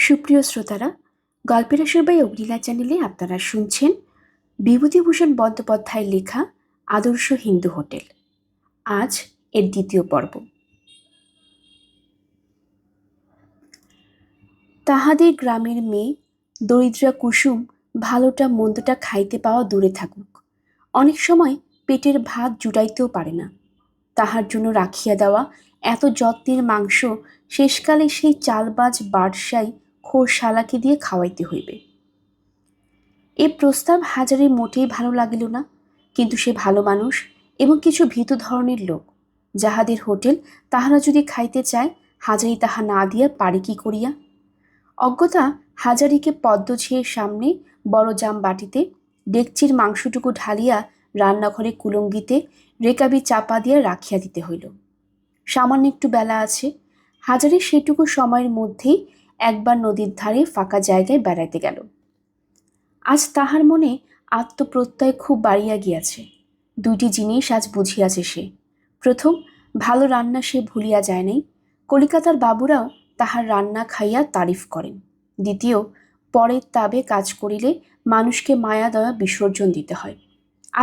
সুপ্রিয় শ্রোতারা, গল্পের আসর বাই অগ্নিলা চ্যানেলে আপনারা শুনছেন বিভূতিভূষণ বন্দ্যোপাধ্যায়ের লেখা আদর্শ হিন্দু হোটেল। আজ এর দ্বিতীয় পর্ব। তাহাদের গ্রামের মেয়ে দরিদ্রা কুসুম ভালোটা মন্দটা খাইতে পাওয়া দূরে থাকুক, অনেক সময় পেটের ভাত জুটাইতেও পারে না। তাহার জন্য রাখিয়া দেওয়া এত যত্নের মাংস শেষকালে সেই চালবাজ বাদশাই খোরশালাকে দিয়ে খাওয়াইতে হইবে। এ প্রস্তাব হাজারের মোটেই ভালো লাগিল না, কিন্তু সে ভালো মানুষ এবং কিছু ভীতু ধরনের লোক, যাহাদের হোটেল তাহারা যদি খাইতে চায় হাজারি তাহা না দিয়া পারে কি করিয়া। অজ্ঞতা হাজারিকে পদ্মঝিয়ের সামনে বড় জাম বাটিতে ডেকচির মাংসটুকু ঢালিয়া রান্নাঘরে কুলঙ্গিতে রেকাবি চাপা দিয়া রাখিয়া দিতে হইল। সামান্য একটু বেলা আছে, হাজারি সেটুকু সময়ের মধ্যেই একবার নদীর ধারে ফাঁকা জায়গায় বেড়াইতে গেল। আজ তাহার মনে আত্মপ্রত্যয় খুব বাড়িয়া গিয়াছে। দুইটি জিনিস আজ বুঝিয়াছে সে। প্রথম, ভালো রান্না সে ভুলিয়া যায় নাই, কলিকাতার বাবুরাও তাহার রান্না খাইয়া তারিফ করেন। দ্বিতীয়, পরের তাবে কাজ করিলে মানুষকে মায়া দয়া বিসর্জন দিতে হয়।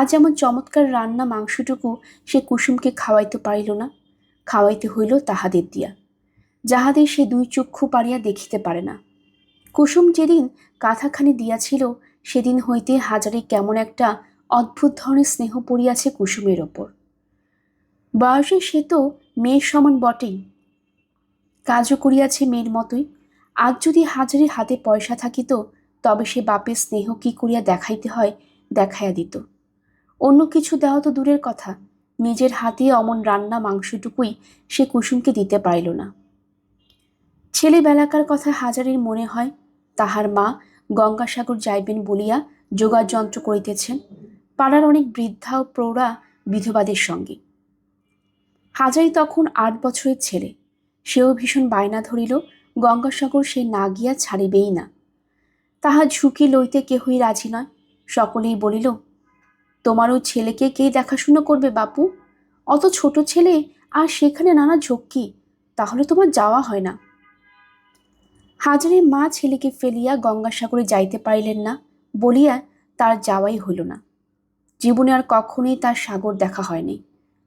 আজ এমন চমৎকার রান্না মাংসটুকু সে কুসুমকে খাওয়াইতে পারিল না, খাওয়াইতে হইল তাহাদের দিয়া, যাহাদের সে দুই চক্ষু পারিয়া দেখিতে পারে না। কুসুম যেদিন কাঁথাখানি দিয়াছিল সেদিন হইতে হাজারে কেমন একটা অদ্ভুত ধরনের স্নেহ পড়িয়াছে কুসুমের ওপর। বয়সে সে তো মেয়ের সমান বটেই, কাজও করিয়াছে মেয়ের মতোই। আজ যদি হাজারের হাতে পয়সা থাকিত, তবে সে বাপের স্নেহ কি করিয়া দেখাইতে হয় দেখাইয়া দিত। অন্য কিছু দেওয়া তো দূরের কথা, নিজের হাতে অমন রান্না মাংসটুকুই সে কুসুমকে দিতে পারিল না। ছেলেবেলাকার কথা হাজারের মনে হয়, তাহার মা গঙ্গাসাগর যাইবেন বলিয়া যোগাড় যন্ত্র করিতেছেন, পাড়ার অনেক বৃদ্ধা ও প্রৌঢ়া বিধবাদের সঙ্গে। হাজারি তখন 8 বছরের ছেলে, সেও ভীষণ বায়না ধরিল গঙ্গাসাগর সে না গিয়া ছাড়িবেই না। তাহার ঝুঁকি লইতে কেহই রাজি নয়। সকলেই বলিল, তোমার ওই ছেলেকে কে দেখাশুনো করবে বাপু? অত ছোট ছেলে, আর সেখানে নানা ঝক্কি, তাহলে তোমার যাওয়া হয় না। হাজারের মা ছেলেকে ফেলিয়া গঙ্গাসাগরে যাইতে পারিলেন না বলিয়া তার যাওয়াই হইল না। জীবনে আর কখনোই তার সাগর দেখা হয়নি,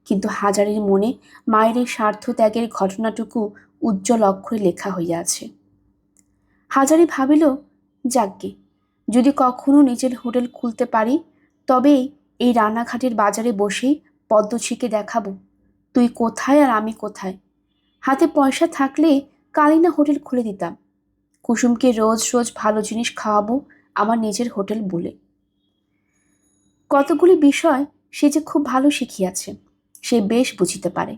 কিন্তু হাজারের মনে মায়ের এই স্বার্থ ত্যাগের ঘটনাটুকু উজ্জ্বল অক্ষরে লেখা হইয়া আছে। হাজারি ভাবিল, যাগ্গে, যদি কখনো নিজের হোটেল খুলতে পারি, তবে এই রানাঘাটের বাজারে বসেই পদ্মঝিকে দেখাবো তুই কোথায় আর আমি কোথায়। হাতে পয়সা থাকলে কালই না হোটেল খুলে দিতাম। কুসুমকে রোজ রোজ ভালো জিনিস খাওয়াবো আমার নিজের হোটেল বলে। কতগুলি বিষয় সে যে খুব ভালো শিখিয়াছে, সে বেশ বুঝিতে পারে।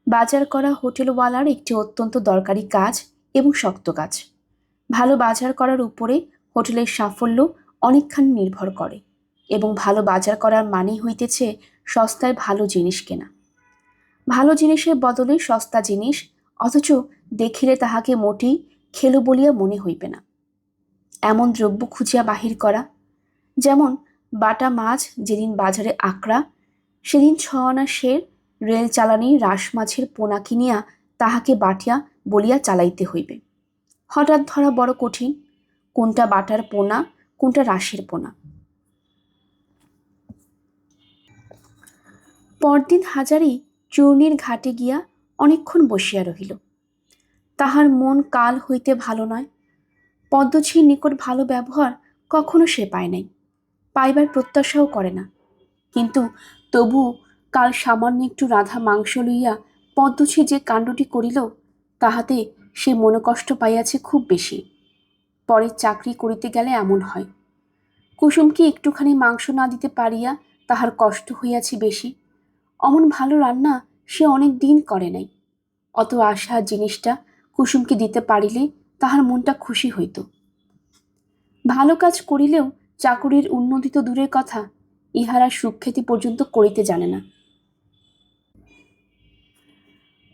বাজার করা হোটেলওয়ালার একটি অত্যন্ত দরকারি কাজ এবং শক্ত কাজ। ভালো বাজার করার উপরে হোটেলের সাফল্য অনেকখানি নির্ভর করে, এবং ভালো বাজার করার মানেই হইতেছে সস্তায় ভালো জিনিস কেনা। ভালো জিনিসের বদলে সস্তা জিনিস, অথচ দেখিলে তাহাকে মোটেই খেলো বলিয়া মনে হইবে না, এমন দ্রব্য খুঁজিয়া বাহির করা। যেমন বাটা মাছ যেদিন বাজারে আঁকড়া, সেদিন 6 আনা সের রেল চালানি রাস মাছের পোনা কিনিয়া তাহাকে বাটিয়া বলিয়া চালাইতে হইবে। হঠাৎ ধরা বড় কঠিন, কোনটা বাটার পোনা কোনটা রাসের পোনা। পরদিন হাজারি চূর্ণীর ঘাটে গিয়া অনেকক্ষণ বসিয়া রহিল। তাহার মন কাল হইতে ভালো নয়। পদ্মঝির নিকট ভালো ব্যবহার কখনো সে পায় নাই, পাইবার প্রত্যাশাও করে না, কিন্তু তবু কাল সামান্য একটু রাধা মাংস লইয়া পদ্মঝি যে কাণ্ডটি করিল, তাহাতে সে মনোকষ্ট পাইয়াছে খুব বেশি। পরে চাকরি করিতে গেলে এমন হয়, কুসুমকে একটুখানি মাংস না দিতে পারিয়া তাহার কষ্ট হইয়াছে বেশি। অমন ভালো রান্না সে অনেক দিন করে নাই। অত আশা জিনিসটা কুসুমকে দিতে পারিলে তাহার মনটা খুশি হইত। ভালো কাজ করিলেও চাকুরির উন্নতি তো দূরের কথা, ইহারা সুখ্যাতি পর্যন্ত করিতে জানে না,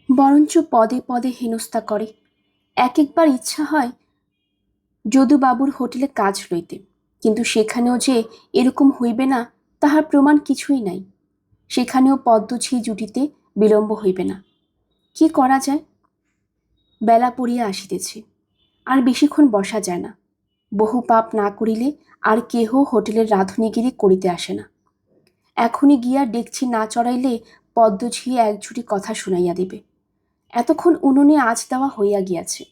বরঞ্চ পদে পদে হেনস্থা করে। এক একবার ইচ্ছা হয় যদুবাবুর হোটেলে কাজ লইতে, কিন্তু সেখানেও যে এরকম হইবে না তাহার প্রমাণ কিছুই নাই। সেখানেও পদ্মঝি জুটিতে বিলম্ব হইবে না। কি করা যায়? বেলা পড়িয়া আসিতেছে, আর বেশিক্ষণ বসা যায় না। বহু পাপ না করিলে আর কেহ হোটেলের রাঁধুনিগিরি করিতে আসে না। এখনই গিয়া ডেকচি না চড়াইলে পদ্মঝি একঝুটি কথা শুনাইয়া দিবে। এতক্ষণ উনুনে আঁচ দেওয়া হইয়া গিয়াছে,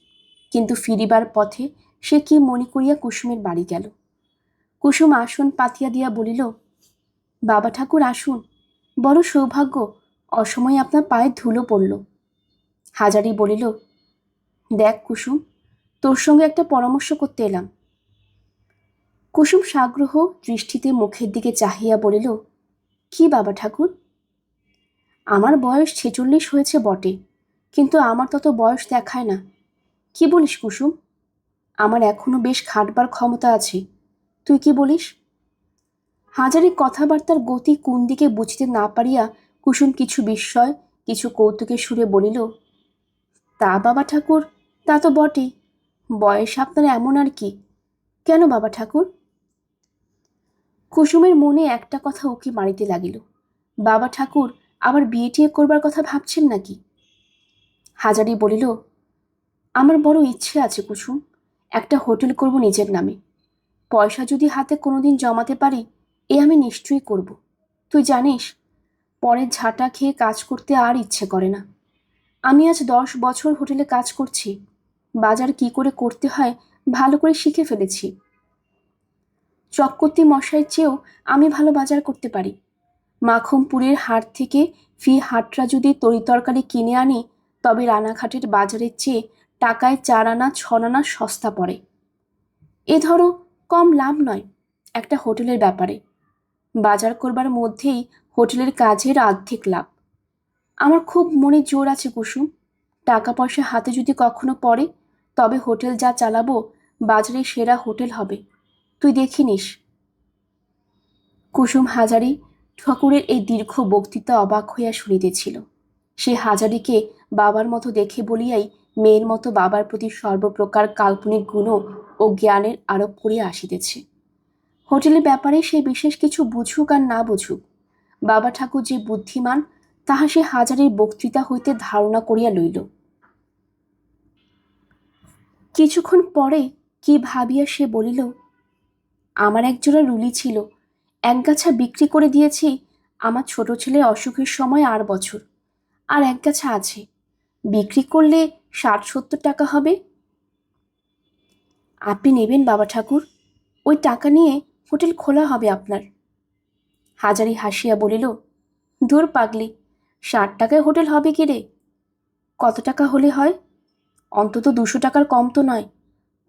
কিন্তু ফিরিবার পথে সে কি মনে করিয়া কুসুমের বাড়ি গেল। কুসুম আসন পাতিয়া দিয়া বলিল, বাবা ঠাকুর আসুন, বড় সৌভাগ্য, অসময়ে আপনার পায়ে ধুলো পড়ল। হাজারি বলিল, দেখ কুসুম, তোর সঙ্গে একটা পরামর্শ করতে এলাম। কুসুম সাগ্রহ দৃষ্টিতে মুখের দিকে চাহিয়া বলিল, কি বাবা ঠাকুর? আমার বয়স 46 হয়েছে বটে, কিন্তু আমার তত বয়স দেখায় না। কি বলিস কুসুম? আমার এখনো বেশ খাটবার ক্ষমতা আছে। তুই কি বলিস? হাজারি কথাবার্তার গতি কোন দিকে বুঝতে না পারিয়া কুসুম কিছু বিস্ময়, কিছু কৌতুকের সুরে বলিল, তা বাবা ঠাকুর, তা তো বটেই। বয়স আপনার এমন আর কি। কেন বাবা ঠাকুর? কুসুমের মনে একটা কথা উকি মারিতে লাগিল। বাবা ঠাকুর আবার বিয়ে টিয়ে করবার কথা ভাবছেন নাকি? হাজারি বলিল, আমার বড় ইচ্ছে আছে কুসুম, একটা হোটেল করব নিজের নামে। পয়সা যদি হাতে কোনোদিন জমাতে পারি, এ আমি নিশ্চয়ই করব। তুই জানিস, পরের ঝাঁটা খেয়ে কাজ করতে আর ইচ্ছে করে না। আমি আজ 10 বছর হোটেলে কাজ করছি। বাজার কি করে করতে হয় ভালো করে শিখে ফেলেছি। চক্রবর্তী মশাইয়ের চেয়েও আমি ভালো বাজার করতে পারি। মাখমপুরের হাট থেকে ফি হাটরা যদি তরিতরকারি কিনে আনি, তবে রানাঘাটের বাজারের চেয়ে টাকায় 4 আনা 6 আনা সস্তা পড়ে। এ ধরো কম লাভ নয় একটা হোটেলের ব্যাপারে। বাজার করবার মধ্যেই হোটেলের কাজের অর্ধেক লাভ। আমার খুব মনে জোর আছে কুসুম, টাকা পয়সা হাতে যদি কখনো পড়ে, তবে হোটেল যা চালাবো বাজারে সেরা হোটেল হবে। তুই দেখি নিস। কুসুম হাজারি ঠাকুরের এই দীর্ঘ বক্তৃতা অবাক হইয়া শুনিতেছিল। সে হাজারিকে বাবার মতো দেখে বলিয়াই মেয়ের মতো বাবার প্রতি সর্বপ্রকার কাল্পনিক গুণ ও জ্ঞানের আরোপ করিয়া আসিতেছে। হোটেলের ব্যাপারে সে বিশেষ কিছু বুঝুক আর না বুঝুক, বাবা ঠাকুর যে বুদ্ধিমান তাহা সে হাজারির বক্তৃতা হইতে ধারণা করিয়া লইল। কিছুক্ষণ পরে কি ভাবিয়া সে বলিল, আমার একজোড়া রুলি ছিল, একগাছা বিক্রি করে দিয়েছি আমার ছোট ছেলে অসুখের সময় 8 বছর, আর একগাছা আছে, বিক্রি করলে 60-70 টাকা হবে। আপনি নেবেন বাবা ঠাকুর? ওই টাকা নিয়ে হোটেল খোলা হবে আপনার। হাজারি হাসিয়া বলিল, ধুর পাগলি, 60 টাকায় হোটেল হবে কি রে? কত টাকা হলে হয়? অন্তত 200 টাকার কম তো নয়,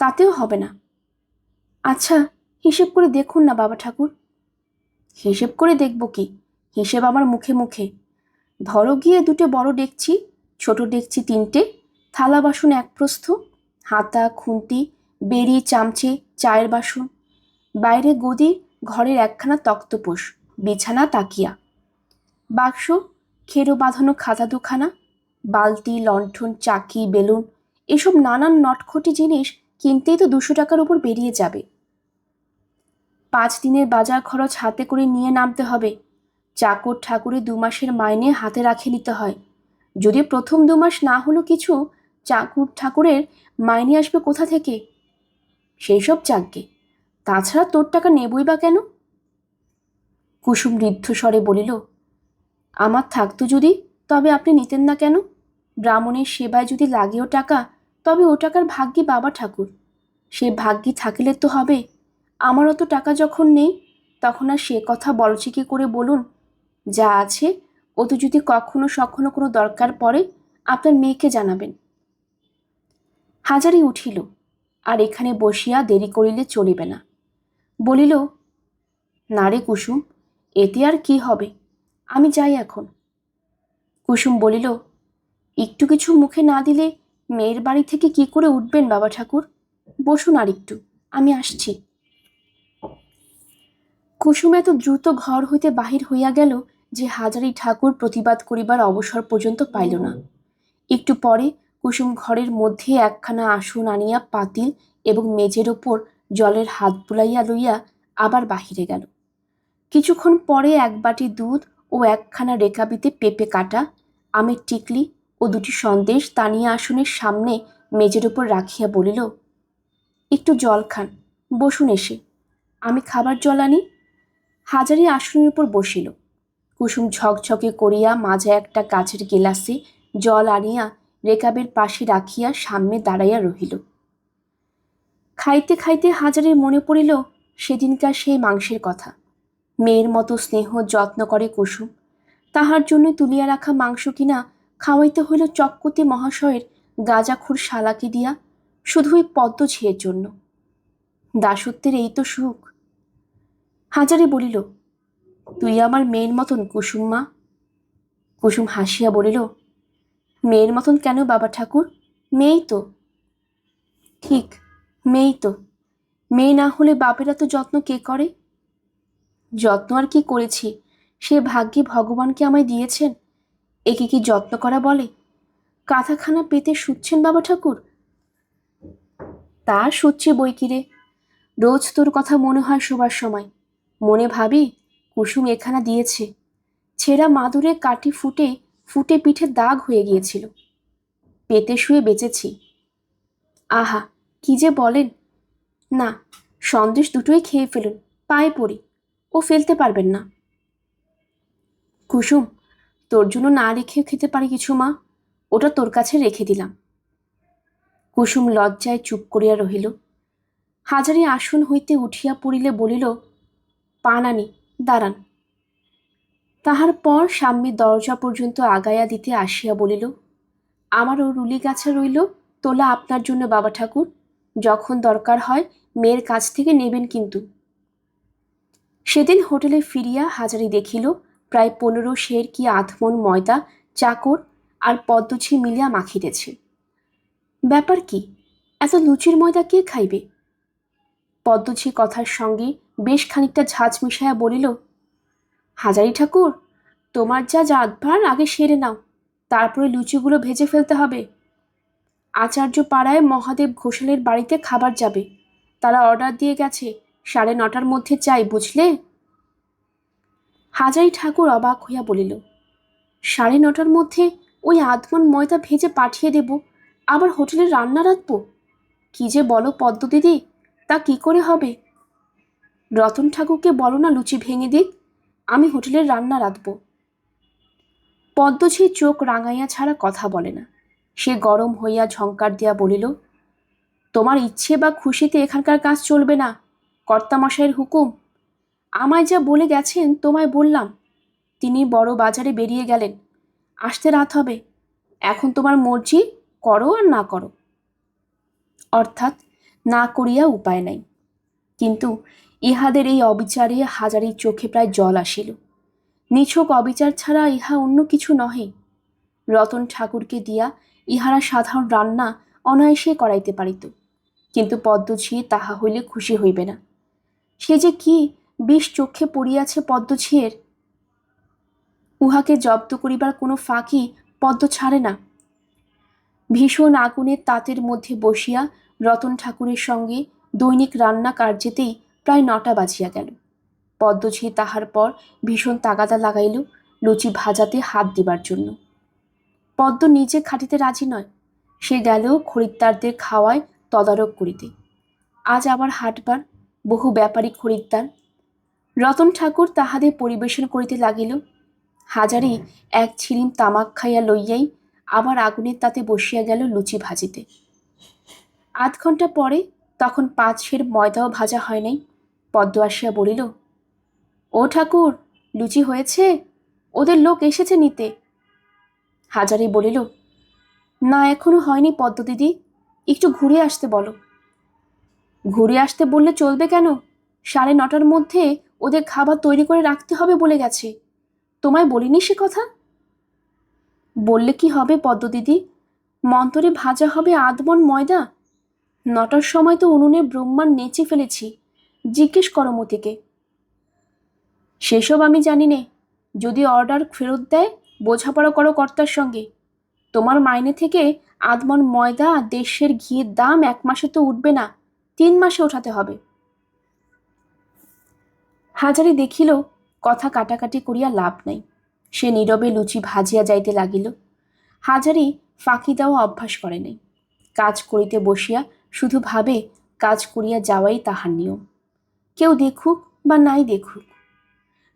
তাতেও হবে না। আচ্ছা, হিসেব করে দেখুন না বাবা ঠাকুর। হিসেব করে দেখব কি, হিসেব আমার মুখে মুখে। ধরো গিয়ে 2টে বড় ডেকচি, ছোট ডেকচি 3টে, থালা বাসন 1 প্রস্থ, হাতা খুন্তি বেড়ি চামচে চায়ের বাসন, বাইরে গদি, ঘরের একখানা তক্তপোষ, বিছানা তাকিয়া, বাক্স, খেরো বাঁধানো খাতা 2খানা, বালতি লণ্ঠন চাকি বেলুন, এসব নানান নটখটি জিনিস কিনতেই তো 200 টাকার উপর বেরিয়ে যাবে। 5 দিনের বাজার খরচ হাতে করে নিয়ে নামতে হবে। চাকর ঠাকুরে 2 মাসের মাইনে হাতে রাখে নিতে হয়। যদি প্রথম 2 মাস না হলো কিছু, চাকর ঠাকুরের মাইনে আসবে কোথা থেকে? সেই সব যাকগে, তাছাড়া তোর টাকা নেবই বা কেন? কুসুম ঋদ্ধস্বরে বলিল, আমার থাকতো যদি, তবে আপনি নিতেন না কেন? ব্রাহ্মণের সেবায় যদি লাগেও টাকা, তবে ও টাকার ভাগ্যি বাবা ঠাকুর। সে ভাগ্যি থাকিলে তো হবে। আমার অত টাকা যখন নেই, তখন আর সে কথা বলছি কি করে বলুন? যা আছে ও তো যদি কখনো সখনো কোনো দরকার পড়ে, আপনার মেয়েকে জানাবেন। হাজারি উঠিল, আর এখানে বসিয়া দেরি করিলে চলিবে না। বলিল, না রে কুসুম, এতে আর কি হবে, আমি যাই এখন। কুসুম বলিল, একটু কিছু মুখে না দিলে মেয়ের বাড়ি থেকে কি করে উঠবেন বাবা ঠাকুর? বসুন আর একটু, আমি আসছি। কুসুম এত দ্রুত ঘর হইতে বাহির হইয়া গেল যে হাজারি ঠাকুর প্রতিবাদ করিবার অবসর পর্যন্ত পাইল না। একটু পরে কুসুম ঘরের মধ্যে একখানা আসন আনিয়া পাতিল এবং মেজের ওপর জলের হাত বুলাইয়া লইয়া আবার বাহিরে গেল। কিছুক্ষণ পরে 1 বাটি দুধ ও একখানা রেকাবিতে পেঁপে কাটা, আমের টিকলি ও 2টি সন্দেশ তানিয়া আসনের সামনে মেজের ওপর রাখিয়া বলিল, একটু জল খান, বসুন এসে, আমি খাবার জল আনি। হাজারি আসনের উপর বসিল। কুসুম ঝকঝকে করিয়া মাঝে একটা কাচের গেলাসে জল আনিয়া রেকাবের পাশে রাখিয়া সামনে দাঁড়াইয়া রহিল। খাইতে খাইতে হাজারের মনে পড়িল সেদিনকার সেই মাংসের কথা। মেয়ের মতো স্নেহ যত্ন করে কুসুম, তাহার জন্য তুলিয়া রাখা মাংস কিনা খাওয়াইতে হইল চক্কতি মহাশয়ের গাঁজাখোর শালাকে দিয়া, শুধু ওই পদ্মঝিয়ের জন্য। দাসত্বের এই তো সুখ। হাজারে বলিল, তুই আমার মেয়ের মতন কুসুম মা। কুসুম হাসিয়া বলিল, মেয়ের মতন কেন বাবা ঠাকুর, মেয়েই তো। ঠিক, মেয়েই তো। মেয়ে না হলে বাপেরা তো যত্ন কে করে? যত্ন আর কি করেছি, সে ভাগ্যে ভগবানকে আমায় দিয়েছেন। একে কি যত্ন করা বলে? কাঁথাখানা পেতে শুচ্ছেন বাবা ঠাকুর? তা শুচ্ছে বই কিরে, রোজ তোর কথা মনে হয় শোবার সময়। মনে ভাবি কুসুম এখানা দিয়েছে, ছেঁড়া মাদুরে কাটি ফুটে ফুটে পিঠে দাগ হয়ে গিয়েছিল, পেতে শুয়ে বেঁচেছি। আহা, কি যে বলেন! না, সন্দেশ দুটোই খেয়ে ফেলুন, পায়ে পড়ি, ও ফেলতে পারবেন না। কুসুম, তোর জন্য না রেখেও খেতে পারি কিছু মা, ওটা তোর কাছে রেখে দিলাম। কুসুম লজ্জায় চুপ করিয়া রহিল। হাজারি আসন হইতে উঠিয়া পড়িলে বলিল, পান আনি, দাঁড়ান। তাহার পর সামনে দরজা পর্যন্ত আগাইয়া দিতে আসিয়া বলিল, আমারও রুলি গাছা রইল তোলা আপনার জন্য বাবা ঠাকুর, যখন দরকার হয় মেয়ের কাছ থেকে নেবেন কিন্তু। সেদিন হোটেলে ফিরিয়া হাজারি দেখিল প্রায় 15 সের কি আধমন ময়দা চাকর আর পদ্মঝি মিলিয়া মাখিতেছে। ব্যাপার কি, এত লুচির ময়দা কে খাইবে? পদ্মঝি কথার সঙ্গে বেশ খানিকটা ঝাঁজ মিশাইয়া বলিল, হাজারি ঠাকুর, তোমার যা জাতভার আগে সেরে নাও, তারপরে লুচিগুলো ভেজে ফেলতে হবে। আচার্য পাড়ায় মহাদেব ঘোষালের বাড়িতে খাবার যাবে, তারা অর্ডার দিয়ে গেছে 9:30টার মধ্যে চাই, বুঝলে? হাজারি ঠাকুর অবাক হইয়া বলিল, 9:30টার মধ্যে ওই আধমন ময়দা ভেজে পাঠিয়ে দেব, আবার হোটেলে রান্না রাখবো? কি যে বলো পদ্ম দিদি, তা কি করে হবে? রতন ঠাকুরকে বলো না লুচি ভেঙে দিক, আমি হোটেলের রান্না রাঁধব। পদ্মঝি চোখ রাঙাইয়া ছাড়া কথা বলে না। সে গরম হইয়া ঝঙ্কার দিয়া বলিল, তোমার ইচ্ছে বা খুশিতে এখানকার কাজ চলবে না, কর্তামশাইয়ের হুকুম। আমায় যা বলে গেছেন তোমায় বললাম। তিনি বড় বাজারে বেরিয়ে গেলেন, আসতে রাত হবে, এখন তোমার মর্জি, করো আর না করো। অর্থাৎ না করিয়া উপায় নাই। কিন্তু ইহাদের এই অবিচারে হাজারির চোখে প্রায় জল আসিল। নিছক অবিচার ছাড়া ইহা অন্য কিছু নহে। রতন ঠাকুরকে দিয়া ইহারা সাধারণ রান্না অনায়াসে করাইতে পারিত, কিন্তু পদ্মঝি তাহা হইলে খুশি হইবে না। সে যে কি বিষ চোখে পড়িয়াছে পদ্মঝিয়ের, উহাকে জব্দ করিবার কোনো ফাঁকি পদ্ম ছাড়ে না। ভীষণ আগুনের তাতের মধ্যে বসিয়া রতন ঠাকুরের সঙ্গে দৈনিক রান্না কার্যেতেই প্রায় 9টা বাজিয়া গেল। পদ্মঝি তাহার পর ভীষণ তাগাদা লাগাইল লুচি ভাজাতে হাত দিবার জন্য। পদ্ম নিজে খাটিতে রাজি নয়, সে গেলেও খরিদ্দারদের খাওয়ায় তদারক করিতে। আজ আবার হাটবার, বহু ব্যাপারী খরিদ্দার। রতন ঠাকুর তাহাদের পরিবেশন করিতে লাগিল। হাজারি এক ছিলিম তামাক খাইয়া লইয়াই আবার আগুনের তাতে বসিয়া গেল লুচি ভাজিতে। 8 ঘণ্টা পরে, তখন 5 সের ময়দাও ভাজা হয় নাই, পদ্ম আসিয়া বলিল, ও ঠাকুর, লুচি হয়েছে, ওদের লোক এসেছে নিতে। হাজারি বলিল, না এখনো হয়নি পদ্ম দিদি, একটু ঘুরে আসতে বলো। ঘুরে আসতে বললে চলবে কেন? 9:30টার মধ্যে ওদের খাবার তৈরি করে রাখতে হবে বলে গেছে, তোমায় বলিনি সে কথা? বললে কি হবে পদ্ম দিদি, মন্তরে ভাজা হবে আধমন ময়দা। 9টার সময় তো উনুনে ব্রহ্মাণ্ড নেচে ফেলেছি, জিজ্ঞেস করো মতিকে। সেসব আমি জানি নে, যদি অর্ডার ফেরত দেয় বোঝাপড়া করো কর্তার সঙ্গে। তোমার মাইনে থেকে আধমন ময়দা আর 1.5 সের ঘিয়ের দাম 1 মাসে তো উঠবে না, 3 মাসে ওঠাতে হবে। হাজারি দেখিল কথা কাটাকাটি করিয়া লাভ নাই, সে নীরবে লুচি ভাজিয়া যাইতে লাগিল। হাজারি ফাঁকি দেওয়া অভ্যাস করে নাই, কাজ করিতে বসিয়া শুধু ভাবে কাজ করিয়া যাওয়াই তাহার নিয়ম, কেউ দেখুক বা নাই দেখুক।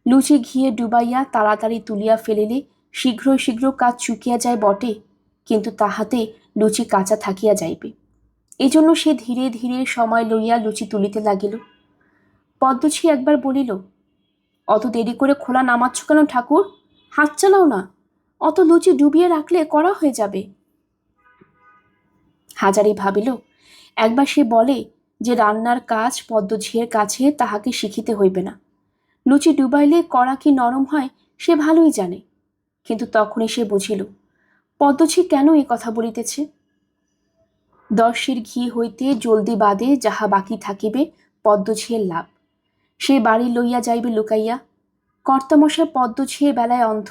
লুচি ঘিয়ে ডুবাইয়া তাড়াতাড়ি তুলিয়া ফেলিলে শীঘ্র শীঘ্র কাজ চুকিয়া যায় বটে, কিন্তু তাহাতে লুচি কাঁচা থাকিয়া যাইবে। এজন্য সে ধীরে ধীরে সময় লইয়া লুচি তুলিতে লাগিল। পদ্মছি একবার বলিল, অত দেরি করে খোলা নামাচ্ছ কেন ঠাকুর? হাত চালাও না, অত লুচি ডুবিয়ে রাখলে কড়া হয়ে যাবে। হাজারি ভাবিল, একবার সে বলে যে রান্নার কাজ পদ্মঝিয়ের কাছে তাহাকে শিখিতে হইবে না, লুচি ডুবাইলে কড়া কি নরম হয় সে ভালোই জানে। কিন্তু তখনই সে বুঝিল পদ্মঝি কেন এই কথা বলিতেছে। 10 সের ঘি হইতে জলদি বাদে যাহা বাকি থাকিবে পদ্মঝিয়ের লাভ, সে বাড়ি লইয়া যাইবে লুকাইয়া। কর্তামশাই পদ্মঝিয়ের বেলায় অন্ধ,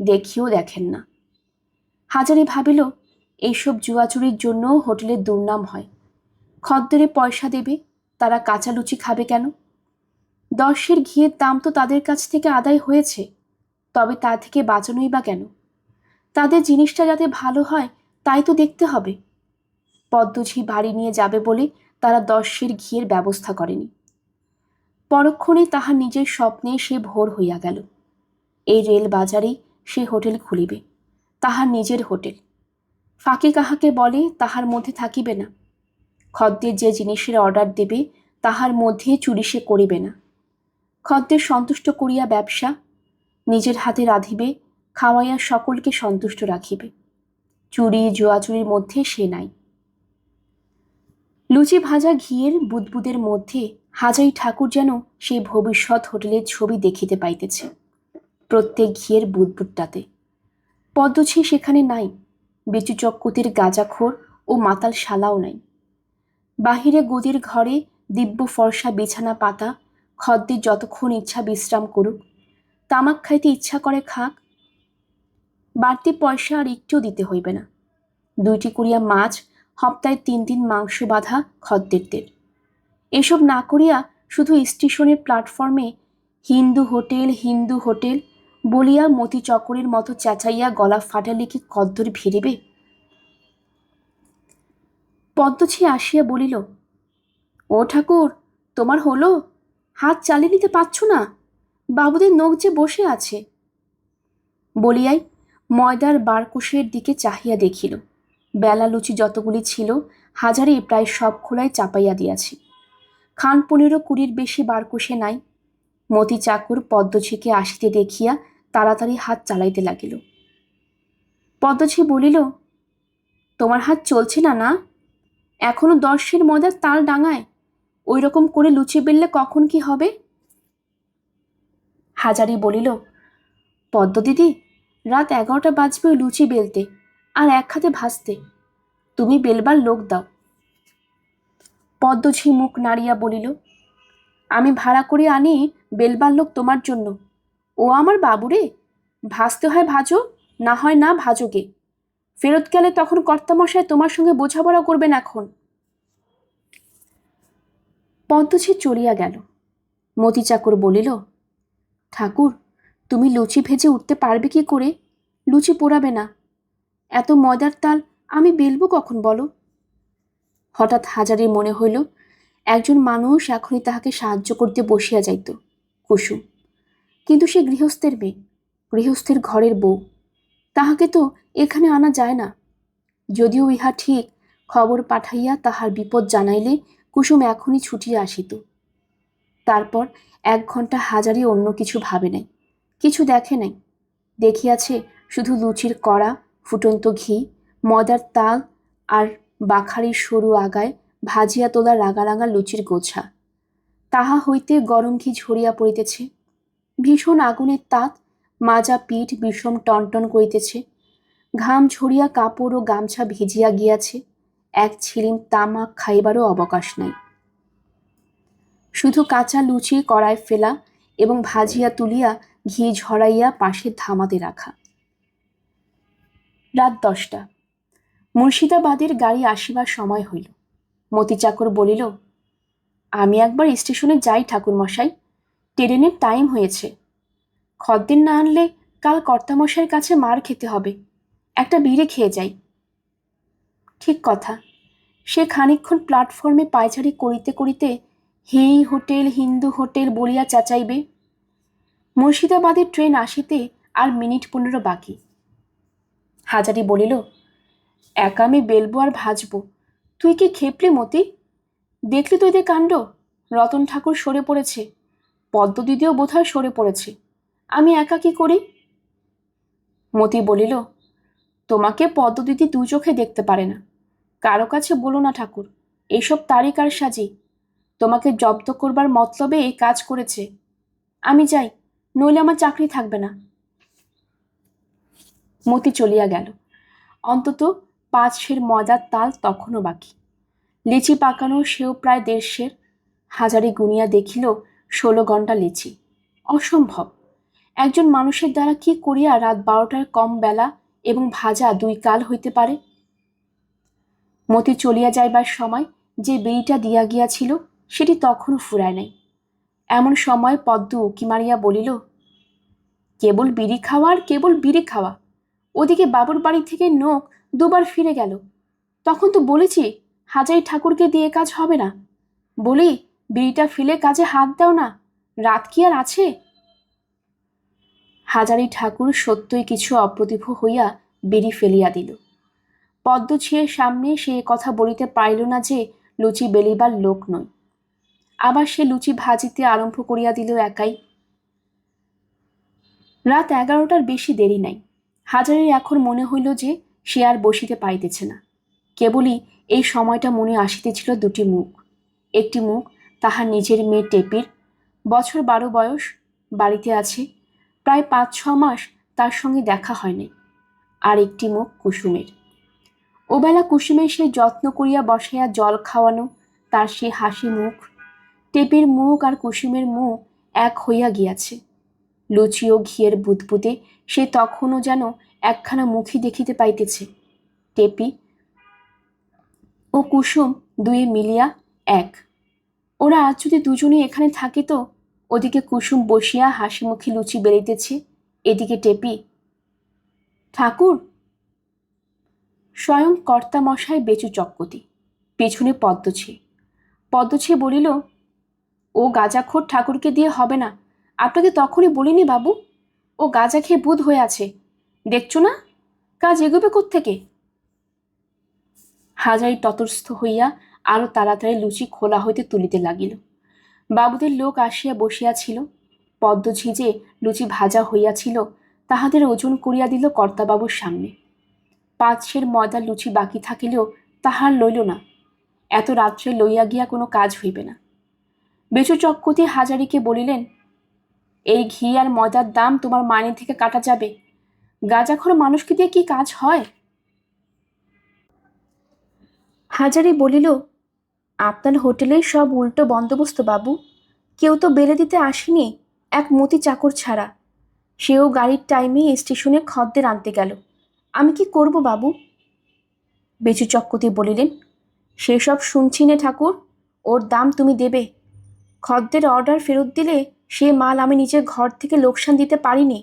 দেখিও দেখেন না। হাজারি ভাবিল, এইসব জুয়াচুরির জন্য হোটেলের দুর্নাম হয়। খদ্দেরে পয়সা দেবে, তারা কাঁচা লুচি খাবে কেন? 10 সের ঘিয়ের দাম তো তাদের কাছ থেকে আদায় হয়েছে, তবে তা থেকে বাঁচানোই বা কেন? তাদের জিনিসটা যাতে ভালো হয় তাই তো দেখতে হবে। পদ্মঝি বাড়ি নিয়ে যাবে বলে তারা 10 সের ঘিয়ের ব্যবস্থা করেনি। পরক্ষণে তাহার নিজের স্বপ্নে সে ভোর হইয়া গেল। এই রেল বাজারেই সে হোটেল খুলিবে, তাহার নিজের হোটেল। ফাঁকে কাহাকে বলে তাহার মধ্যে থাকিবে না। খদ্দের যে জিনিসের অর্ডার দেবে তাহার মধ্যে চুরি সে করিবে না। খদ্দের সন্তুষ্ট করিয়া ব্যবসা, নিজের হাতে রাঁধিবে, খাওয়াইয়া সকলকে সন্তুষ্ট রাখিবে। চুরি জুয়াচুরির মধ্যে সে নাই। লুচি ভাজা ঘিয়ের বুদবুদের মধ্যে হাজারি ঠাকুর যেন সেই ভবিষ্যৎ হোটেলের ছবি দেখিতে পাইতেছে, প্রত্যেক ঘিয়ের বুদবুদটাতে। পদ্মঝি সেখানে নাই, বেচুচক্কুতির গাঁজাখোর ও মাতাল শালাও নাই। বাহিরে গদির ঘরে দিব্য ফর্সা বিছানা পাতা, খদ্দের যতক্ষণ ইচ্ছা বিশ্রাম করুক, তামাক খাইতে ইচ্ছা করে খাক। বাড়তি পয়সা আর একটু দিতে হইবে না। 2টি করিয়া মাছ, সপ্তাহে 3 দিন মাংস বাঁধা খদ্দেরদের। এসব না করিয়া শুধু স্টেশনের প্ল্যাটফর্মে হিন্দু হোটেল হিন্দু হোটেল বলিয়া মতি চকরের মতো চেঁচাইয়া গলা ফাটালে কি খদ্দের ভিড়িবে? পদ্মঝি আসিয়া বলিল, ও ঠাকুর, তোমার হলো? হাত চালিয়ে নিতে পারছ না? বাবুদের নখ যে বসে আছে। বলিয়াই ময়দার বারকোষের দিকে চাহিয়া দেখিল। বেলা লুচি যতগুলি ছিল হাজারি প্রায় সব খোলায় চাপাইয়া দিয়াছি। খান 15-20 বেশি বারকোষে নাই। মতি চাকর পদ্মঝিকে আসিতে দেখিয়া তাড়াতাড়ি হাত চালাইতে লাগিল। পদ্মঝি বলিল, তোমার হাত চলছে না না? এখনো 10 সের ময়দার তাল ডাঙায়, ওই রকম করে লুচি বেললে কখন কি হবে? হাজারি বলিল, পদ্ম দিদি, রাত 11টা বাজবে ওই লুচি বেলতে আর এক হাতে ভাজতে, তুমি বেলবার লোক দাও। পদ্মঝি মুখ নাড়িয়া বলিল, আমি ভাড়া করে আনি বেলবার লোক তোমার জন্য, ও আমার বাবুরে, ভাজতে হয় ভাজো, না হয় না ভাজোগে, ফেরত গেলে তখন কর্তামশাই তোমার সঙ্গে বোঝাপড়া করবেন। এখন পদ্মঝি চলিয়া গেল। মতি চাকর বলিল, ঠাকুর, তুমি লুচি ভেজে উঠতে পারবে কি করে? লুচি পোড়াবে না, এত ময়দার তাল আমি বেলবো কখন বলো? হঠাৎ হাজারির মনে হইল একজন মানুষ এখনই তাহাকে সাহায্য করতে বসিয়া যাইত, কুসুম। কিন্তু সে গৃহস্থের মেয়ে, গৃহস্থের ঘরের বউ, তাহাকে তো এখানে আনা যায় না। যদিও ইহা ঠিক, খবর পাঠাইয়া তাহার বিপদ জানাইলে কুসুম এখনই ছুটিয়া আসিত। তারপর 1 ঘন্টা হাজারি অন্য কিছু ভাবে নাই, কিছু দেখে নাই। দেখিয়াছে শুধু লুচির কড়া, ফুটন্ত ঘি, ময়দার তাল আর বাখারির সরু আগায় ভাজিয়া তোলা রাঙা রাঙা লুচির গোছা। তাহা হইতে গরম ঘি ঝরিয়া পড়িতেছে। ভীষণ আগুনের তাত, মাজা পিঠ বিষম টনটন করিতেছে। ঘাম ঝরিয়া কাপড় ও গামছা ভিজিয়া গিয়াছে। এক ছিলিম তামাক খাইবারও অবকাশ নাই। শুধু কাঁচা লুচি কড়ায় ফেলা এবং ভাজিয়া তুলিয়া ঘি ঝরাইয়া পাশে ধামাতে রাখা। রাত 10টা। মুর্শিদাবাদের গাড়ি আসিবার সময় হইল। মতি চাকর বলিল, আমি একবার স্টেশনে যাই ঠাকুরমশাই, ট্রেনের টাইম হয়েছে। খদ্দের না আনলে কাল কর্তামশাইয়ের কাছে মার খেতে হবে, একটা বিড়ে খেয়ে যাই। ঠিক কথা, সে খানিকক্ষণ প্ল্যাটফর্মে পায়চারি করিতে করিতে হেই হোটেল, হিন্দু হোটেল বলিয়া চেঁচাইবে। মুর্শিদাবাদের ট্রেন আসিতে আর মিনিট 15 বাকি। হাজারি বলিল, একা আমি বেলবো আর ভাজবো, তুই কি খেপলি মতি? দেখলি তো এদের কাণ্ড। রতন ঠাকুর সরে পড়েছে, পদ্মদিদিও বোধহয় সরে পড়েছে, আমি একা কি করি? মতি বলিল, তোমাকে পদ্মদিদি দু চোখে দেখতে পারে না। কারো কাছে বলো না ঠাকুর, এসব তারিকার সাজি। তোমাকে জব্দ করবার মতলবে এই কাজ করেছে। আমি যাই, নইলে আমার চাকরি থাকবে না। মতি চলিয়া গেল। অন্তত 5 সের ময়দার তাল তখনও বাকি। লিচি পাকানো সেও প্রায় 1.5 সের। হাজারি গুনিয়া দেখিল 16 ঘন্টা লিচি। অসম্ভব। একজন মানুষের দ্বারা কি করিয়া রাত 12টার কম বেলা এবং ভাজা 2 কাল হইতে পারে? মতি চলিয়া যাইবার সময় যে বিড়িটা দিয়া গিয়াছিল সেটি তখনও ফুরায় নাই। এমন সময় পদ্ম উকি মারিয়া বলিল, কেবল বিড়ি খাওয়া আর কেবল বিড়ি খাওয়া। ওদিকে বাবুর বাড়ি থেকে নোক 2 বার ফিরে গেল। তখন তো বলেছি হাজারি ঠাকুরকে দিয়ে কাজ হবে না। বলি, বিড়িটা ফেলে কাজে হাত দাও না, রাত কি আর আছে? হাজারি ঠাকুর সত্যই কিছু অপ্রতিভ হইয়া বিড়ি ফেলিয়া দিল। পদ্মছিয়ের সামনে সে কথা বলিতে পারিল না যে লুচি বেলিবার লোক নয়। আবার সে লুচি ভাজিতে আরম্ভ করিয়া দিল একাই। রাত 11টার বেশি দেরি নাই। হাজারির এখন মনে হইল যে সে আর বসিতে পারিতেছে না। কেবলই এই সময়টা মনে আসিতেছিল 2টি মুখ। একটি মুখ তাহার নিজের মেয়ে টেপির, বছর 12 বয়স, বাড়িতে আছে, প্রায় 5-6 মাস তার সঙ্গে দেখা হয় নাই। আর একটি মুখ কুসুমের। ওবেলা কুসুমের সে যত্ন করিয়া বসাইয়া জল খাওয়ানো, তার সে হাসি মুখ। টেপির মুখ আর কুসুমের মুখ এক হইয়া গিয়াছে। লুচি ও ঘিয়ের বুদবুদে সে তখনও যেন একখানা মুখই দেখিতে পাইতেছে। টেপি ও কুসুম দুয়ে মিলিয়া এক। ওরা আজ যদি দুজনেই এখানে থাকিত, ওদিকে কুসুম বসিয়া হাসি মুখে লুচি বেরিতেছে, এদিকে টেপি। ঠাকুর! স্বয়ং কর্তামশাই বেচু চক্কতি, পেছনে পদ্মছি বলিল, ও গাঁজাখোর ঠাকুরকে দিয়ে হবে না। আপনাকে তখনই বলিনি বাবু, ও গাঁজা খেয়ে বুধ হয়ে আছে, দেখছো না? কাজ এগোবে কোত্থেকে? হাজারি ততস্থ হইয়া আরো তাড়াতাড়ি লুচি খোলা হইতে তুলিতে লাগিল। বাবুদের লোক আসিয়া বসিয়াছিল। পদ্ম ঝিজে লুচি ভাজা হইয়াছিল, তাহাদের ওজন করিয়া দিল কর্তাবাবুর সামনে। 5 সের ময়দার লুচি বাকি থাকিলেও তাহার লইল না। এত রাত্রে লইয়া গিয়া কোনো কাজ হইবে না। বেচু চক্কতি হাজারিকে বলিলেন, এই ঘি আর ময়দার দাম তোমার মাইনে থেকে কাটা যাবে। গাঁজাখোর মানুষকে দিয়ে কি কাজ হয়? হাজারি বলিল, আপনার হোটেলে সব উল্টো বন্দোবস্ত বাবু। কেউ তো বেলে দিতে আসেনি, এক মতি চাকর ছাড়া। সেও গাড়ির টাইমে স্টেশনে খদ্দের আনতে গেল। আমি কি করব বাবু? বেচু চক্কতি বলিলেন, সেসব শুনছি নে ঠাকুর, ওর দাম তুমি দেবে। খদ্দের অর্ডার ফেরত দিলে সে মাল আমি নিজের ঘর থেকে লোকসান দিতে পারিনি।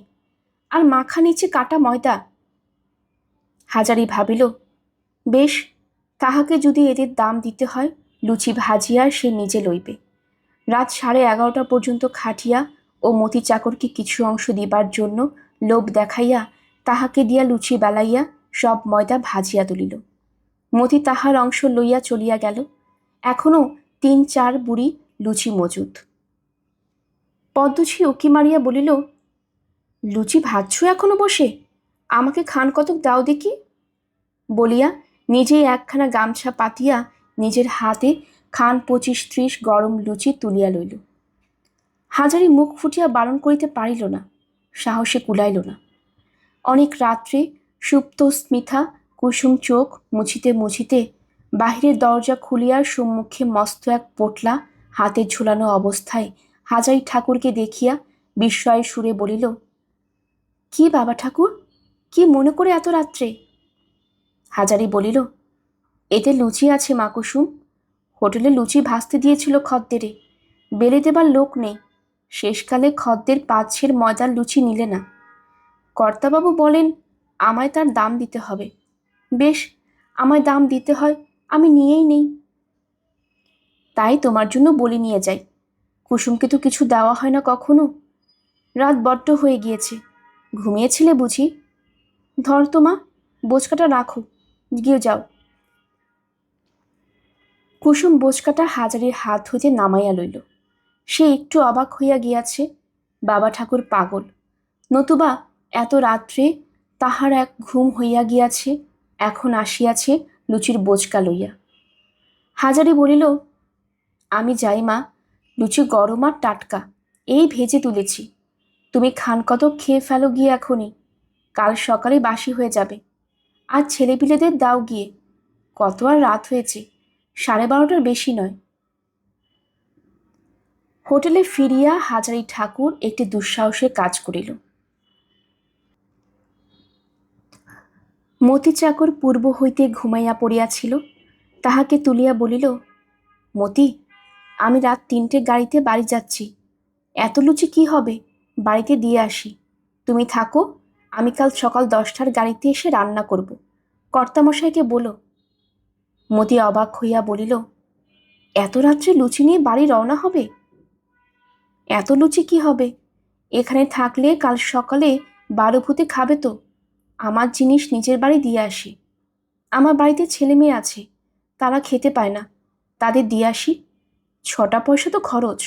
আর মাখা নিচে কাটা ময়দা। হাজারি ভাবিল, বেশ, তাহাকে যদি এদের দাম দিতে হয়, লুচি ভাজিয়া সে নিজে লইবে। রাত 11:30 পর্যন্ত খাটিয়া ও মতি চাকরকে কিছু অংশ দিবার জন্য লোভ দেখাইয়া তাহাকে দিয়া লুচি বেলাইয়া সব ময়দা ভাজিয়া তুলিল। মতি তাহার অংশ লইয়া চলিয়া গেল। এখনো 3-4 বুড়ি লুচি মজুদ। পদ্মছি উকি মারিয়া বলিল, লুচি ভাজছ এখনো বসে? আমাকে খান কতক দাও দেখি। বলিয়া নিজেই একখানা গামছা পাতিয়া নিজের হাতে খান 25-30 গরম লুচি তুলিয়া লইল। হাজারি মুখ ফুটিয়া বারণ করিতে পারিল না, সাহসে কুলাইল না। অনেক রাত্রে সুপ্ত স্মিথা কুসুম চোখ মুছিতে মুছিতে বাহিরের দরজা খুলিয়া সম্মুখে মস্ত এক পোটলা হাতে ঝুলানো অবস্থায় হাজারি ঠাকুরকে দেখিয়া বিস্ময়ের সুরে বলিল, কি বাবা ঠাকুর, কি মনে করে এত রাত্রে? হাজারি বলিল, এতে লুচি আছে মা কুসুম। হোটেলে লুচি ভাজতে দিয়েছিল খদ্দেরে, বেলে দেবার লোক নেই। শেষকালে খদ্দের 5 সের ময়দার লুচি নিলে না। কর্তাবাবু বলেন আমায় তার দাম দিতে হবে। বেশ, আমায় দাম দিতে হয়, আমি নিয়েই নেই। তাই তোমার জন্য বলি নিয়ে যাই। কুসুমকে তো কিছু দেওয়া হয় না কখনো। রাত বড্ড হয়ে গিয়েছে, ঘুমিয়েছিলে বুঝি? ধর তো মা, বোচকাটা রাখো, গিয়ে যাও। কুসুম বোচকাটা হাজারির হাত হইতে নামাইয়া লইল। সে একটু অবাক হইয়া গিয়াছে। বাবা ঠাকুর পাগল, নতুবা এত রাত্রে তাহার এক ঘুম হইয়া গিয়াছে, এখন আসিয়াছে লুচির বোচকা লইয়া। হাজারি বলিল, আমি যাই মা, লুচি গরম আর টাটকা, এই ভেজে তুলেছি। তুমি খান কত খেয়ে ফেলো গিয়ে এখনই, কাল সকালে বাসি হয়ে যাবে। আর ছেলেপিলেদের দাও গিয়ে, কত আর রাত হয়েছে, 12:30টার বেশি নয়। হোটেলে ফিরিয়া হাজারি ঠাকুর একটি দুঃসাহসের কাজ করিল। মতি চাকর পূর্ব হইতে ঘুমাইয়া পড়িয়াছিল, তাহাকে তুলিয়া বলিল, মতি, আমি রাত 3টে গাড়িতে বাড়ি যাচ্ছি। এত লুচি কি হবে, বাড়িতে দিয়ে আসি। তুমি থাকো, আমি কাল সকাল 10টার গাড়িতে এসে রান্না করব। কর্তামশাইকে বলো। মতি অবাক হইয়া বলিল, এত রাত্রে লুচি নিয়ে বাড়ি রওনা হবে? এত লুচি কি হবে, এখানে থাকলে কাল সকালে 12 ভূতে খাবে তো। আমার জিনিস নিজের বাড়ি দিয়ে আসি। আমার বাড়িতে ছেলে মেয়ে আছে, তারা খেতে পায় না, তাদের দিয়ে আসি, 6টা পয়সা তো খরচ।